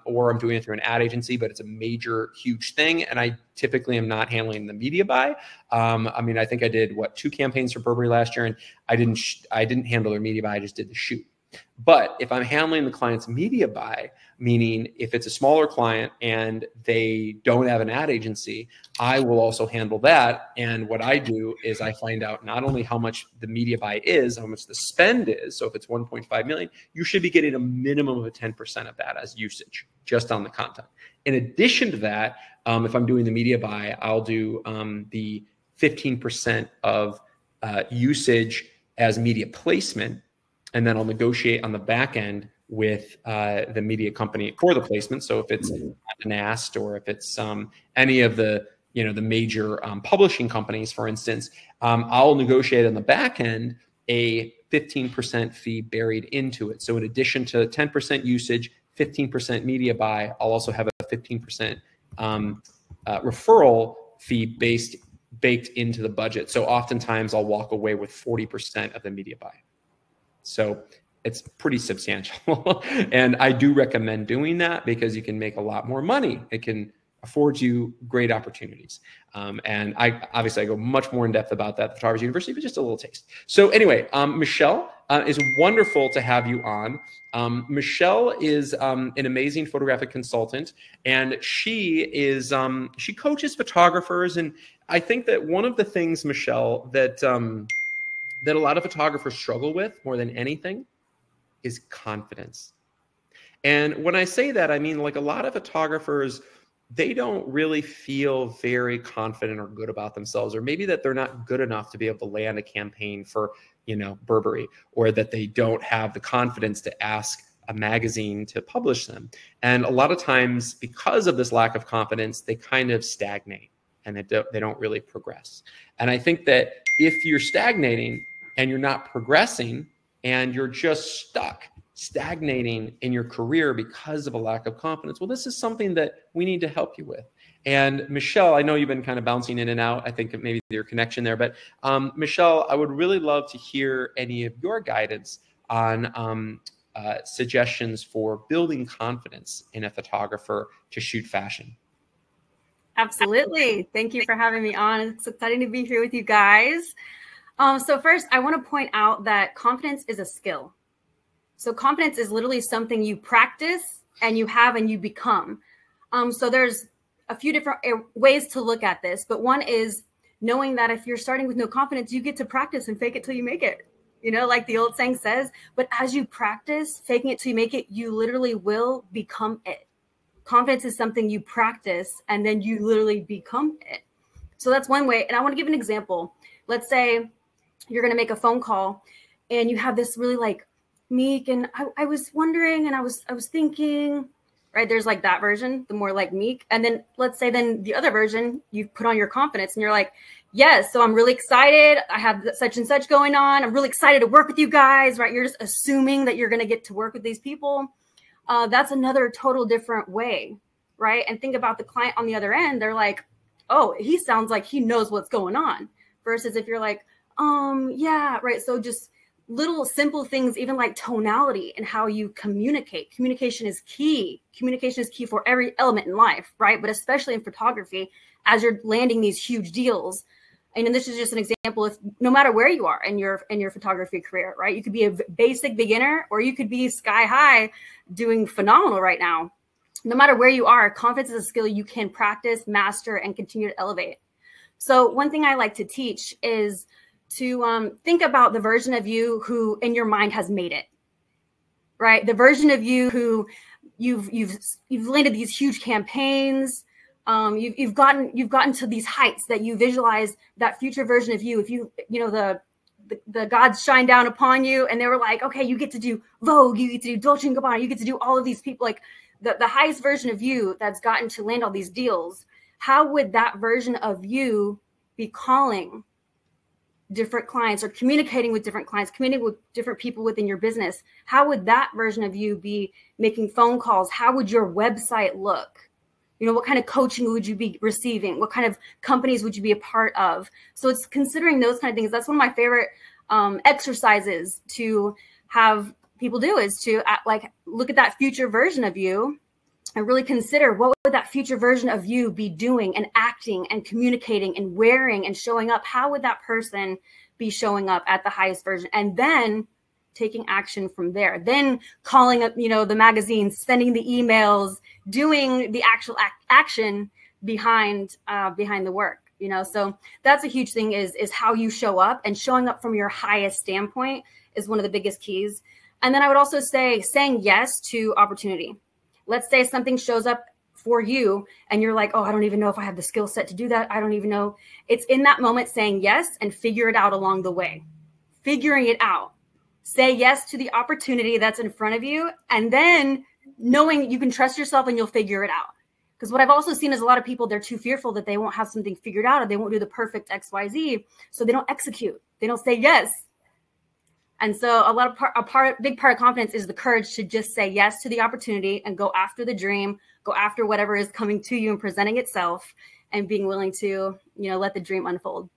Speaker 1: or I'm doing it through an ad agency, but it's a major, huge thing. And I typically am not handling the media buy. I think I did 2 campaigns for Burberry last year, and I didn't handle their media buy. I just did the shoot. But if I'm handling the client's media buy, meaning if it's a smaller client and they don't have an ad agency, I will also handle that. And what I do is I find out not only how much the media buy is, how much the spend is. So if it's 1.5 million, you should be getting a minimum of 10% of that as usage just on the content. In addition to that, if I'm doing the media buy, I'll do the 15% of usage as media placement. And then I'll negotiate on the back end with the media company for the placement. So if it's Nast or if it's any of the the major publishing companies, for instance, I'll negotiate on the back end a 15% fee buried into it. So in addition to 10% usage, 15% media buy, I'll also have a 15% referral fee baked into the budget. So oftentimes I'll walk away with 40% of the media buy. So it's pretty substantial. And I do recommend doing that because you can make a lot more money. It can afford you great opportunities. And I go much more in depth about that at the Photographer's University, but just a little taste. So anyway, Michel, is wonderful to have you on. Michel is an amazing photographic consultant, and she coaches photographers. And I think that one of the things, Michel, that a lot of photographers struggle with more than anything is confidence. And when I say that, I mean, a lot of photographers, they don't really feel very confident or good about themselves, or maybe that they're not good enough to be able to land a campaign for, Burberry, or that they don't have the confidence to ask a magazine to publish them. And a lot of times, because of this lack of confidence, they kind of stagnate and they don't really progress. And I think that if you're stagnating and you're not progressing and you're just stagnating in your career because of a lack of confidence, well, this is something that we need to help you with. And Michel, I know you've been kind of bouncing in and out. I think maybe your connection there, but Michel, I would really love to hear any of your guidance on suggestions for building confidence in a photographer to shoot fashion.
Speaker 3: Absolutely. Thank you for having me on. It's exciting to be here with you guys. So first, I want to point out that confidence is a skill. So confidence is literally something you practice and you have and you become. So there's a few different ways to look at this, but one is knowing that if you're starting with no confidence, you get to practice and fake it till you make it. You know, like the old saying says, but as you practice faking it till you make it, you literally will become it. Confidence is something you practice and then you literally become it. So that's one way. And I want to give an example. Let's say you're going to make a phone call and you have this really like meek and I was wondering and I was thinking, right? There's like that version, the more like meek. And then let's say then the other version, you put on your confidence and you're like, yes, so I'm really excited. I have such and such going on. I'm really excited to work with you guys, right? You're just assuming that you're going to get to work with these people. That's another total different way, right? And think about the client on the other end. They're like, oh, he sounds like he knows what's going on. Versus if you're like, yeah, right. So just little simple things, even like tonality and how you communicate. Communication is key. Communication is key for every element in life, right? But especially in photography, as you're landing these huge deals. And this is just an example of no matter where you are in your photography career, right? You could be a basic beginner or you could be sky high doing phenomenal right now. No matter where you are, confidence is a skill you can practice, master, and continue to elevate. So one thing I like to teach is to think about the version of you who in your mind has made it, right? The version of you who you've landed these huge campaigns. You've gotten to these heights that you visualize that future version of you. If you know, the gods shine down upon you and they were like, okay, you get to do Vogue, you get to do Dolce & Gabbana, you get to do all of these people, like the highest version of you that's gotten to land all these deals. How would that version of you be calling different clients or communicating with different clients, communicating with different people within your business? How would that version of you be making phone calls? How would your website look? You know, what kind of coaching would you be receiving? What kind of companies would you be a part of? So it's considering those kind of things. That's one of my favorite exercises to have people do, is to like look at that future version of you and really consider what would that future version of you be doing and acting and communicating and wearing and showing up. How would that person be showing up at the highest version? And then taking action from there, then calling up, you know, the magazines, sending the emails, doing the actual action behind the work, you know? So that's a huge thing, is how you show up, and showing up from your highest standpoint is one of the biggest keys. And then I would also say saying yes to opportunity. Let's say something shows up for you and you're like, oh, I don't even know if I have the skill set to do that. I don't even know. It's in that moment saying yes and figure it out along the way, figuring it out. Say yes to the opportunity that's in front of you, and then knowing you can trust yourself and you'll figure it out. Because what I've also seen is a lot of people, they're too fearful that they won't have something figured out or they won't do the perfect XYZ. So they don't execute. They don't say yes. And so big part of confidence is the courage to just say yes to the opportunity and go after the dream, go after whatever is coming to you and presenting itself, and being willing to, you know, let the dream unfold.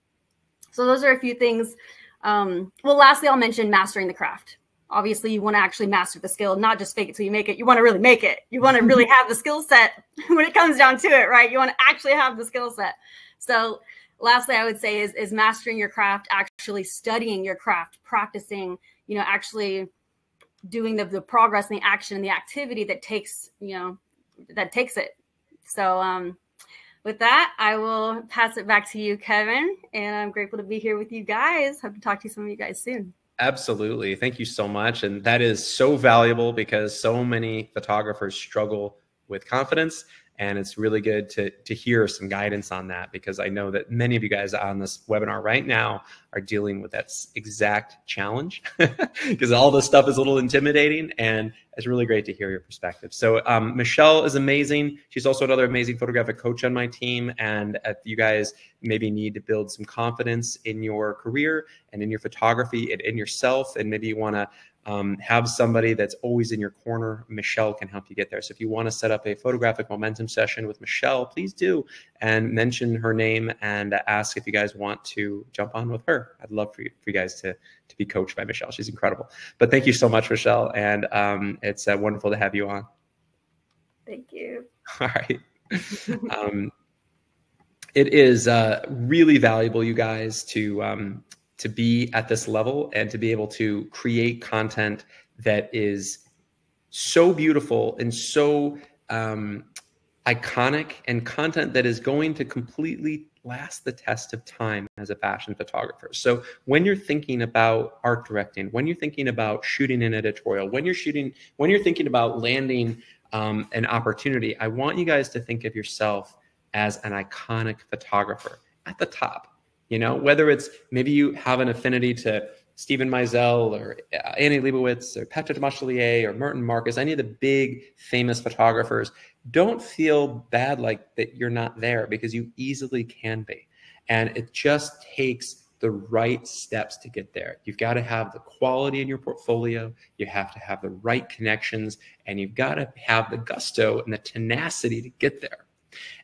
Speaker 3: So those are a few things. Well, lastly, I'll mention mastering the craft. Obviously, you want to actually master the skill, not just fake it till you make it. You want to really make it. You want to really have the skill set when it comes down to it, right? You want to actually have the skill set. So lastly, I would say is mastering your craft, actually studying your craft, practicing, you know, actually doing the progress and the action and the activity that takes, you know, that takes it. So with that, I will pass it back to you, Kevin, and I'm grateful to be here with you guys. Hope to talk to some of you guys soon.
Speaker 1: Absolutely. Thank you so much. And that is so valuable, because so many photographers struggle with confidence. And it's really good to hear some guidance on that, because I know that many of you guys on this webinar right now are dealing with that exact challenge, because all this stuff is a little intimidating, and it's really great to hear your perspective. So Michelle is amazing. She's also another amazing photographic coach on my team. And you guys maybe need to build some confidence in your career and in your photography and in yourself, and maybe you want to have somebody that's always in your corner. Michelle can help you get there. So if you want to set up a photographic momentum session with Michelle, please do, and mention her name and ask if you guys want to jump on with her. I'd love for you guys to be coached by Michelle. She's incredible. But thank you so much, Michelle. And it's wonderful to have you on.
Speaker 3: Thank you.
Speaker 1: All right. It is really valuable, you guys, to to be at this level and to be able to create content that is so beautiful and so iconic, and content that is going to completely last the test of time as a fashion photographer. So when you're thinking about art directing, when you're thinking about shooting an editorial, when you're thinking about landing an opportunity, I want you guys to think of yourself as an iconic photographer at the top. You know, whether it's maybe you have an affinity to Stephen Meisel or Annie Leibovitz or Petra de Marchelier or Merton Marcus, any of the big famous photographers, don't feel bad like that you're not there, because you easily can be. And it just takes the right steps to get there. You've got to have the quality in your portfolio. You have to have the right connections, and you've got to have the gusto and the tenacity to get there.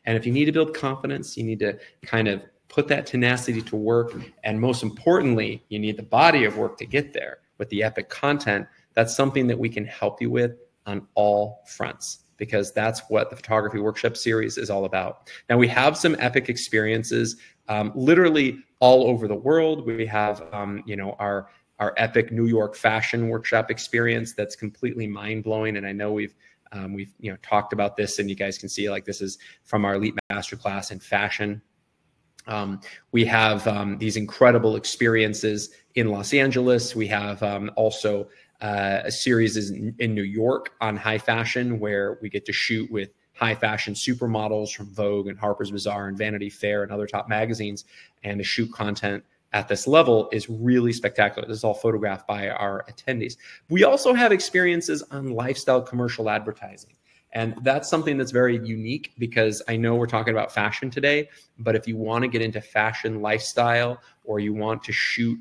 Speaker 1: And if you need to build confidence, you need to kind of put that tenacity to work. And most importantly, you need the body of work to get there with the epic content. That's something that we can help you with on all fronts, because that's what the Photography Workshop series is all about. Now, we have some epic experiences literally all over the world. We have, our epic New York fashion workshop experience that's completely mind-blowing. And I know we've talked about this, and you guys can see, like, this is from our Elite Masterclass in fashion. We have these incredible experiences in Los Angeles. We have also a series in New York on high fashion, where we get to shoot with high fashion supermodels from Vogue and Harper's Bazaar and Vanity Fair and other top magazines. And to shoot content at this level is really spectacular. This is all photographed by our attendees. We also have experiences on lifestyle commercial advertising. And that's something that's very unique, because I know we're talking about fashion today, but if you want to get into fashion lifestyle, or you want to shoot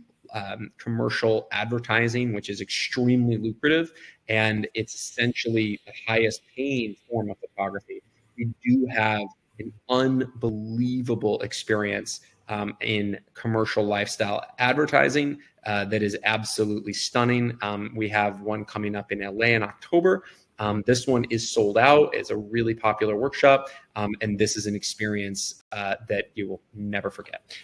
Speaker 1: commercial advertising, which is extremely lucrative, and it's essentially the highest paying form of photography, we do have an unbelievable experience in commercial lifestyle advertising that is absolutely stunning. We have one coming up in LA in October. This one is sold out. It's a really popular workshop, and this is an experience that you will never forget.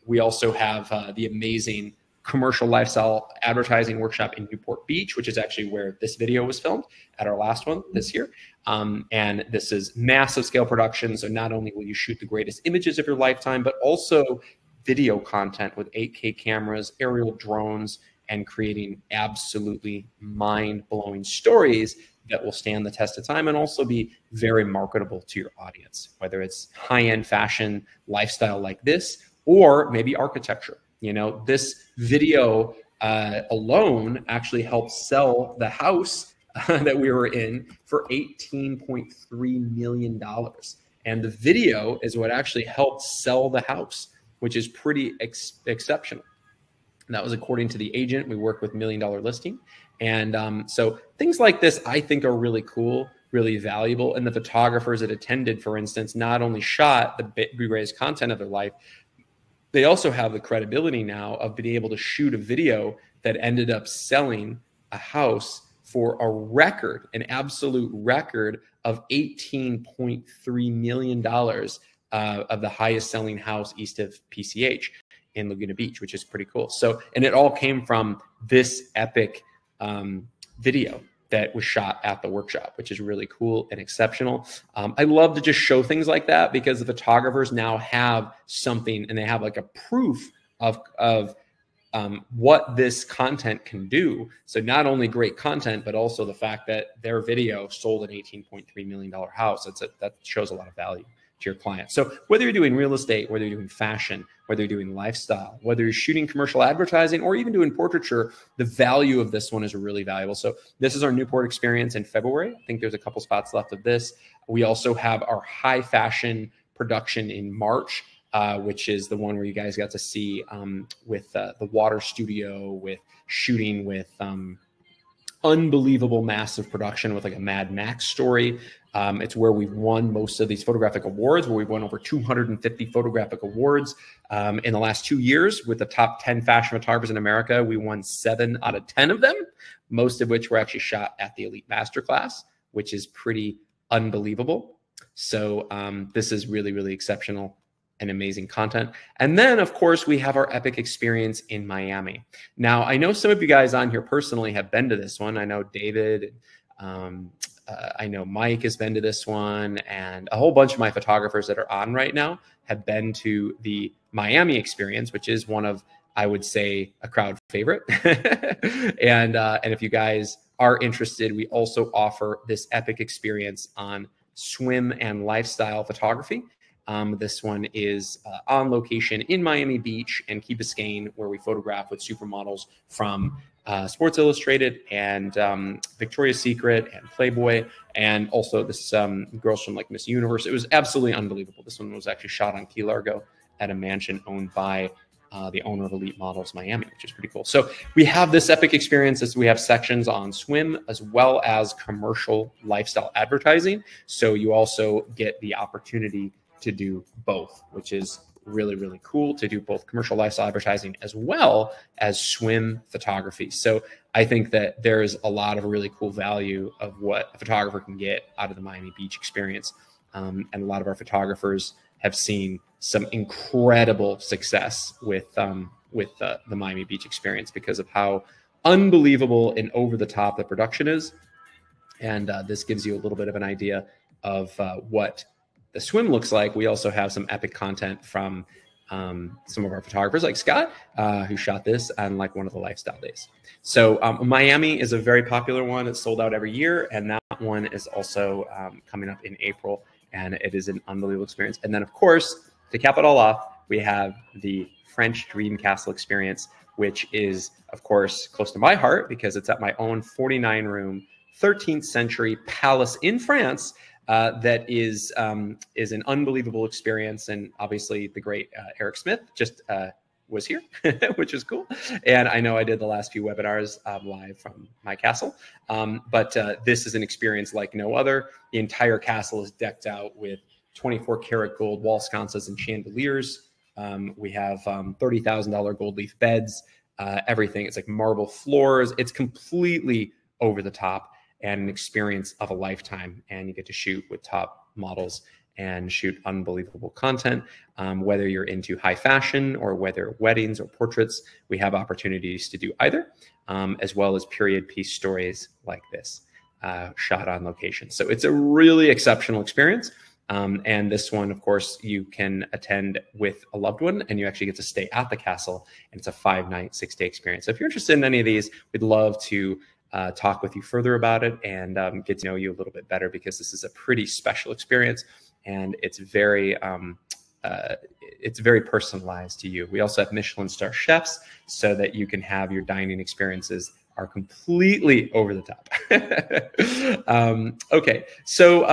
Speaker 1: We also have the amazing commercial lifestyle advertising workshop in Newport Beach, which is actually where this video was filmed at our last one this year. And this is massive scale production. So not only will you shoot the greatest images of your lifetime, but also video content with 8K cameras, aerial drones, and creating absolutely mind-blowing stories that will stand the test of time and also be very marketable to your audience, whether it's high-end fashion lifestyle like this, or maybe architecture. You know, this video alone actually helped sell the house that we were in for $18.3 million. And the video is what actually helped sell the house, which is pretty exceptional. And that was according to the agent. We work with $1 Million Listing. And so things like this, I think, are really cool, really valuable. And the photographers that attended, for instance, not only shot the greatest content of their life, they also have the credibility now of being able to shoot a video that ended up selling a house for a record, an absolute record of $18.3 million of the highest selling house east of PCH in Laguna Beach, which is pretty cool. So, and it all came from this epic video that was shot at the workshop, which is really cool and exceptional. I love to just show things like that, because the photographers now have something, and they have like a proof of what this content can do. So not only great content, but also the fact that their video sold an $18.3 million house. That shows a lot of value to your client. So whether you're doing real estate, whether you're doing fashion, whether you're doing lifestyle, whether you're shooting commercial advertising, or even doing portraiture, the value of this one is really valuable. So this is our Newport experience in February. I think there's a couple spots left of this. We also have our high fashion production in March, which is the one where you guys got to see with the water studio, with shooting with unbelievable massive production with like a Mad Max story. It's where we've won most of these photographic awards, where we've won over 250 photographic awards in the last 2 years with the top 10 fashion photographers in America. We won 7 out of 10 of them, most of which were actually shot at the Elite Masterclass, which is pretty unbelievable. So this is really, really exceptional. and amazing content. And then, of course, we have our epic experience in Miami. Now, I know some of you guys on here personally have been to this one. I know David, I know Mike has been to this one, and a whole bunch of my photographers that are on right now have been to the Miami experience, which is one of, I would say, a crowd favorite. And if you guys are interested, we also offer this epic experience on swim and lifestyle photography. This one is on location in Miami Beach and Key Biscayne, where we photograph with supermodels from Sports Illustrated and Victoria's Secret and Playboy, and also this girls from like Miss Universe. It was absolutely unbelievable. This one was actually shot on Key Largo at a mansion owned by the owner of Elite Models Miami, which is pretty cool. So we have this epic experience as we have sections on swim as well as commercial lifestyle advertising. So you also get the opportunity to do both, which is really, really cool, to do both commercial lifestyle advertising as well as swim photography. So I think that there's a lot of really cool value of what a photographer can get out of the Miami Beach experience. And a lot of our photographers have seen some incredible success with the Miami Beach experience because of how unbelievable and over the top the production is. And this gives you a little bit of an idea of what the swim looks like. We also have some epic content from some of our photographers like Scott, who shot this on like one of the lifestyle days. So Miami is a very popular one. It's sold out every year. And that one is also coming up in April. And it is an unbelievable experience. And then, of course, to cap it all off, we have the French Dream Castle experience, which is, of course, close to my heart because it's at my own 49-room, 13th century palace in France. That is an unbelievable experience. And obviously the great Eric Smith just was here, which is cool. And I know I did the last few webinars live from my castle. But this is an experience like no other. The entire castle is decked out with 24 karat gold wall sconces and chandeliers. We have $30,000 gold leaf beds, everything. It's like marble floors. It's completely over the top and an experience of a lifetime. And you get to shoot with top models and shoot unbelievable content. Whether you're into high fashion or whether weddings or portraits, we have opportunities to do either, as well as period piece stories like this, shot on location. So it's a really exceptional experience. And this one, of course, you can attend with a loved one and you actually get to stay at the castle. And it's a 5-night, 6-day experience. So if you're interested in any of these, we'd love to talk with you further about it and get to know you a little bit better, because this is a pretty special experience and it's very personalized to you. We also have Michelin star chefs so that you can have your dining experiences are completely over the top. Okay, so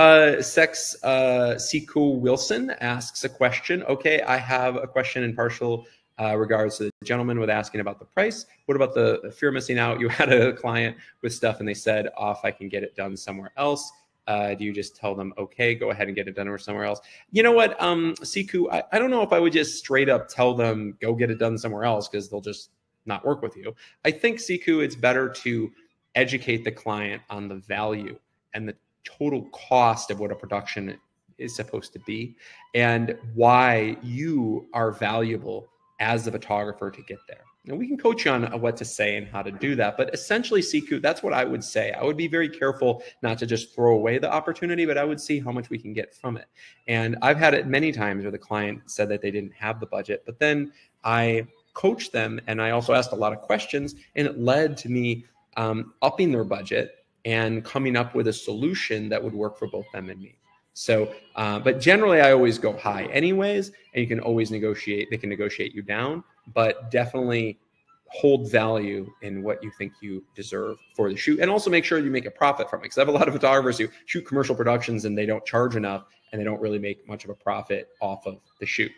Speaker 1: Siku Wilson asks a question. Okay, I have a question in partial regards to the gentleman with asking about the price. What about the fear of missing out? You had a client with stuff and they said, I can get it done somewhere else. Do you just tell them, okay, go ahead and get it done or somewhere else? You know what, Siku, I don't know if I would just straight up tell them, go get it done somewhere else, because they'll just not work with you. I think, Siku, it's better to educate the client on the value and the total cost of what a production is supposed to be and why you are valuable as the photographer to get there. And we can coach you on what to say and how to do that. But essentially, Siku, that's what I would say. I would be very careful not to just throw away the opportunity, but I would see how much we can get from it. And I've had it many times where the client said that they didn't have the budget, but then I coached them and I also asked a lot of questions, and it led to me upping their budget and coming up with a solution that would work for both them and me. So, but generally I always go high anyways, and you can always negotiate. They can negotiate you down, but definitely hold value in what you think you deserve for the shoot. And also make sure you make a profit from it. Because I have a lot of photographers who shoot commercial productions and they don't charge enough and they don't really make much of a profit off of the shoot.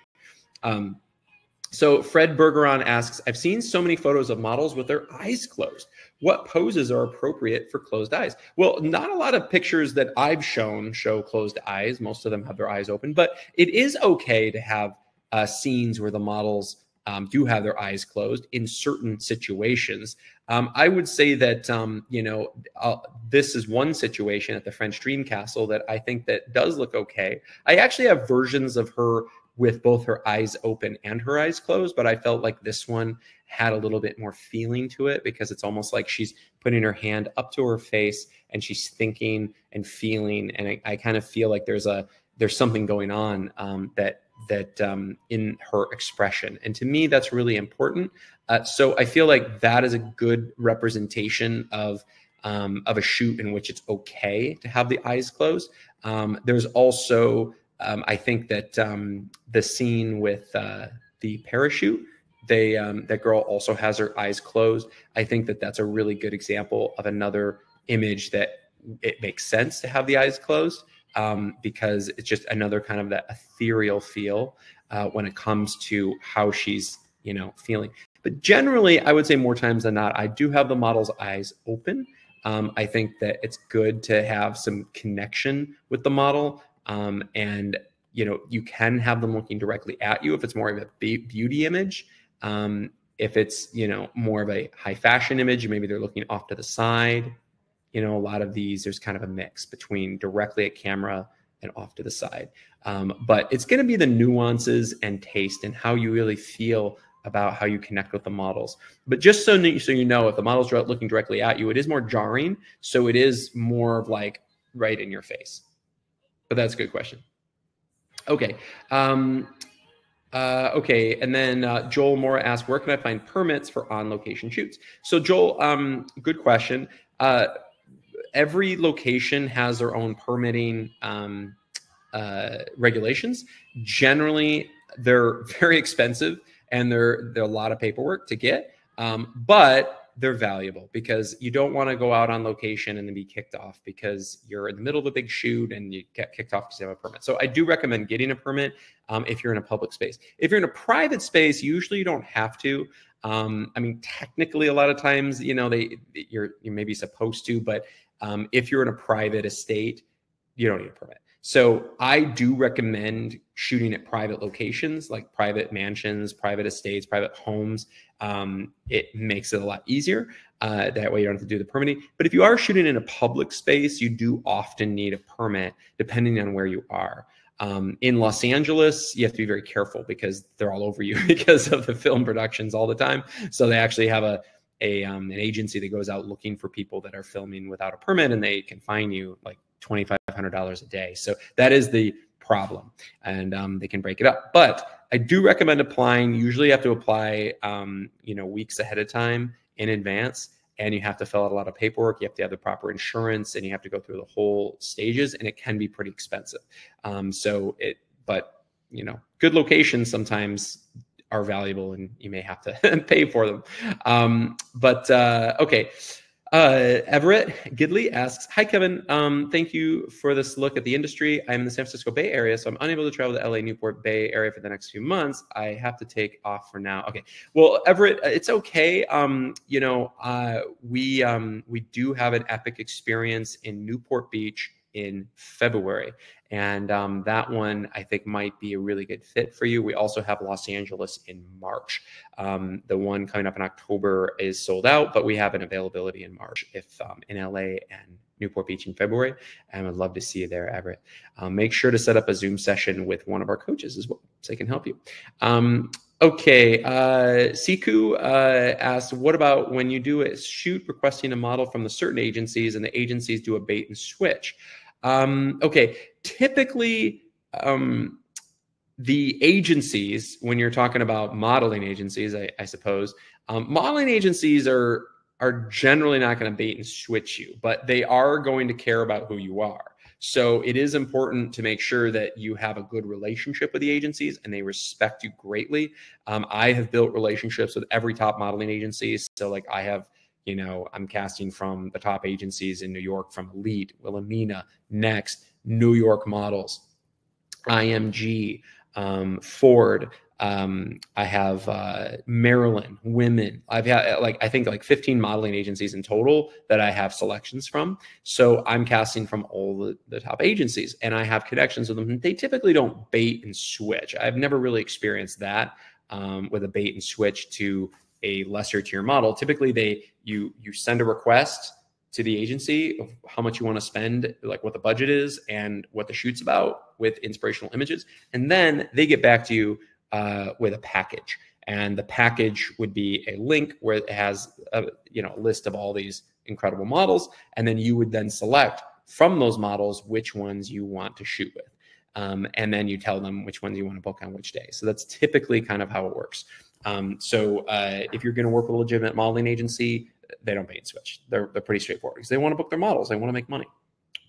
Speaker 1: So Fred Bergeron asks, I've seen so many photos of models with their eyes closed. What poses are appropriate for closed eyes? Well, not a lot of pictures that I've shown show closed eyes. Most of them have their eyes open, but it is okay to have scenes where the models do have their eyes closed in certain situations. I would say that, this is one situation at the French Dream Castle that I think that does look okay. I actually have versions of her with both her eyes open and her eyes closed, but I felt like this one had a little bit more feeling to it because it's almost like she's putting her hand up to her face and she's thinking and feeling. And I kind of feel like there's something going on that in her expression. And to me, that's really important. So I feel like that is a good representation of a shoot in which it's okay to have the eyes closed. There's also, I think that the scene with the parachute, that girl also has her eyes closed. I think that that's a really good example of another image that it makes sense to have the eyes closed because it's just another kind of that ethereal feel when it comes to how she's, feeling. But generally, I would say more times than not, I do have the model's eyes open. I think that it's good to have some connection with the model. And, you can have them looking directly at you if it's more of a beauty image. If it's, more of a high fashion image, maybe they're looking off to the side. A lot of these, there's kind of a mix between directly at camera and off to the side. But it's going to be the nuances and taste and how you really feel about how you connect with the models. But just so you know, if the model's looking directly at you, it is more jarring. So it is more of like right in your face. But that's a good question. Okay. Okay. And then Joel Mora asked, where can I find permits for on-location shoots? So Joel, good question. Every location has their own permitting regulations. Generally, they're very expensive and they're a lot of paperwork to get, but they're valuable because you don't want to go out on location and then be kicked off because you're in the middle of a big shoot and you get kicked off because you have a permit. So I do recommend getting a permit if you're in a public space. If you're in a private space, usually you don't have to. I mean, technically, a lot of times, you may be supposed to, but if you're in a private estate, you don't need a permit. So I do recommend shooting at private locations like private mansions, private estates, private homes. It makes it a lot easier. That way you don't have to do the permitting. But if you are shooting in a public space, you do often need a permit depending on where you are. In Los Angeles, you have to be very careful because they're all over you because of the film productions all the time. So they actually have an agency that goes out looking for people that are filming without a permit, and they can fine you like $2,500 a day. So that is the problem, and they can break it up. But I do recommend applying. Usually you have to apply, weeks ahead of time in advance, and you have to fill out a lot of paperwork. You have to have the proper insurance, and you have to go through the whole stages, and it can be pretty expensive. But good locations sometimes are valuable, and you may have to pay for them. Okay. Everett Gidley asks, hi, Kevin. Thank you for this look at the industry. I'm in the San Francisco Bay Area, so I'm unable to travel to LA, Newport Bay area for the next few months. I have to take off for now. Okay. Well, Everett, it's okay. We do have an epic experience in Newport Beach in February. And that one, I think, might be a really good fit for you. We also have Los Angeles in March. The one coming up in October is sold out, but we have an availability in March if in LA and Newport Beach in February. And I'd love to see you there, Everett. Make sure to set up a Zoom session with one of our coaches as well so they can help you. Okay, Siku asked, what about when you do a shoot requesting a model from the certain agencies and the agencies do a bait and switch? Okay, typically the agencies, when you're talking about modeling agencies, I suppose, modeling agencies are generally not going to bait and switch you, but they are going to care about who you are. So it is important to make sure that you have a good relationship with the agencies and they respect you greatly. I have built relationships with every top modeling agency. So like I have, I'm casting from the top agencies in New York, from Elite, Wilhelmina, Next, New York Models, IMG, Ford. I have Maryland, Women. I've had I think 15 modeling agencies in total that I have selections from. So I'm casting from all the top agencies and I have connections with them. They typically don't bait and switch. I've never really experienced that with a bait and switch to a lesser tier model. Typically you send a request to the agency of how much you want to spend, like what the budget is and what the shoot's about with inspirational images. And then they get back to you with a package. And the package would be a link where it has a list of all these incredible models. And then you would then select from those models which ones you want to shoot with. And then you tell them which ones you want to book on which day. So that's typically kind of how it works. So if you're going to work with a legitimate modeling agency, they don't bait and switch. They're pretty straightforward because they want to book their models. They want to make money.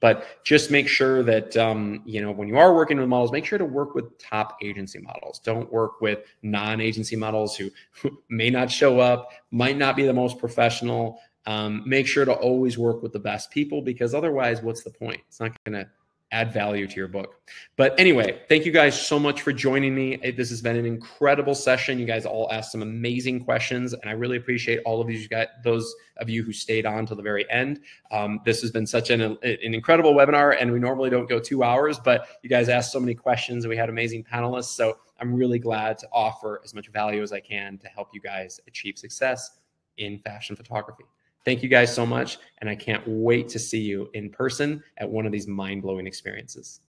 Speaker 1: But just make sure that, when you are working with models, make sure to work with top agency models. Don't work with non-agency models who may not show up, might not be the most professional. Make sure to always work with the best people, because otherwise, what's the point? It's not going to add value to your book. But anyway, thank you guys so much for joining me. This has been an incredible session. You guys all asked some amazing questions, and I really appreciate all of you guys, those of you who stayed on till the very end. This has been such an incredible webinar, and we normally don't go 2 hours, but you guys asked so many questions and we had amazing panelists. So I'm really glad to offer as much value as I can to help you guys achieve success in fashion photography. Thank you guys so much, and I can't wait to see you in person at one of these mind-blowing experiences.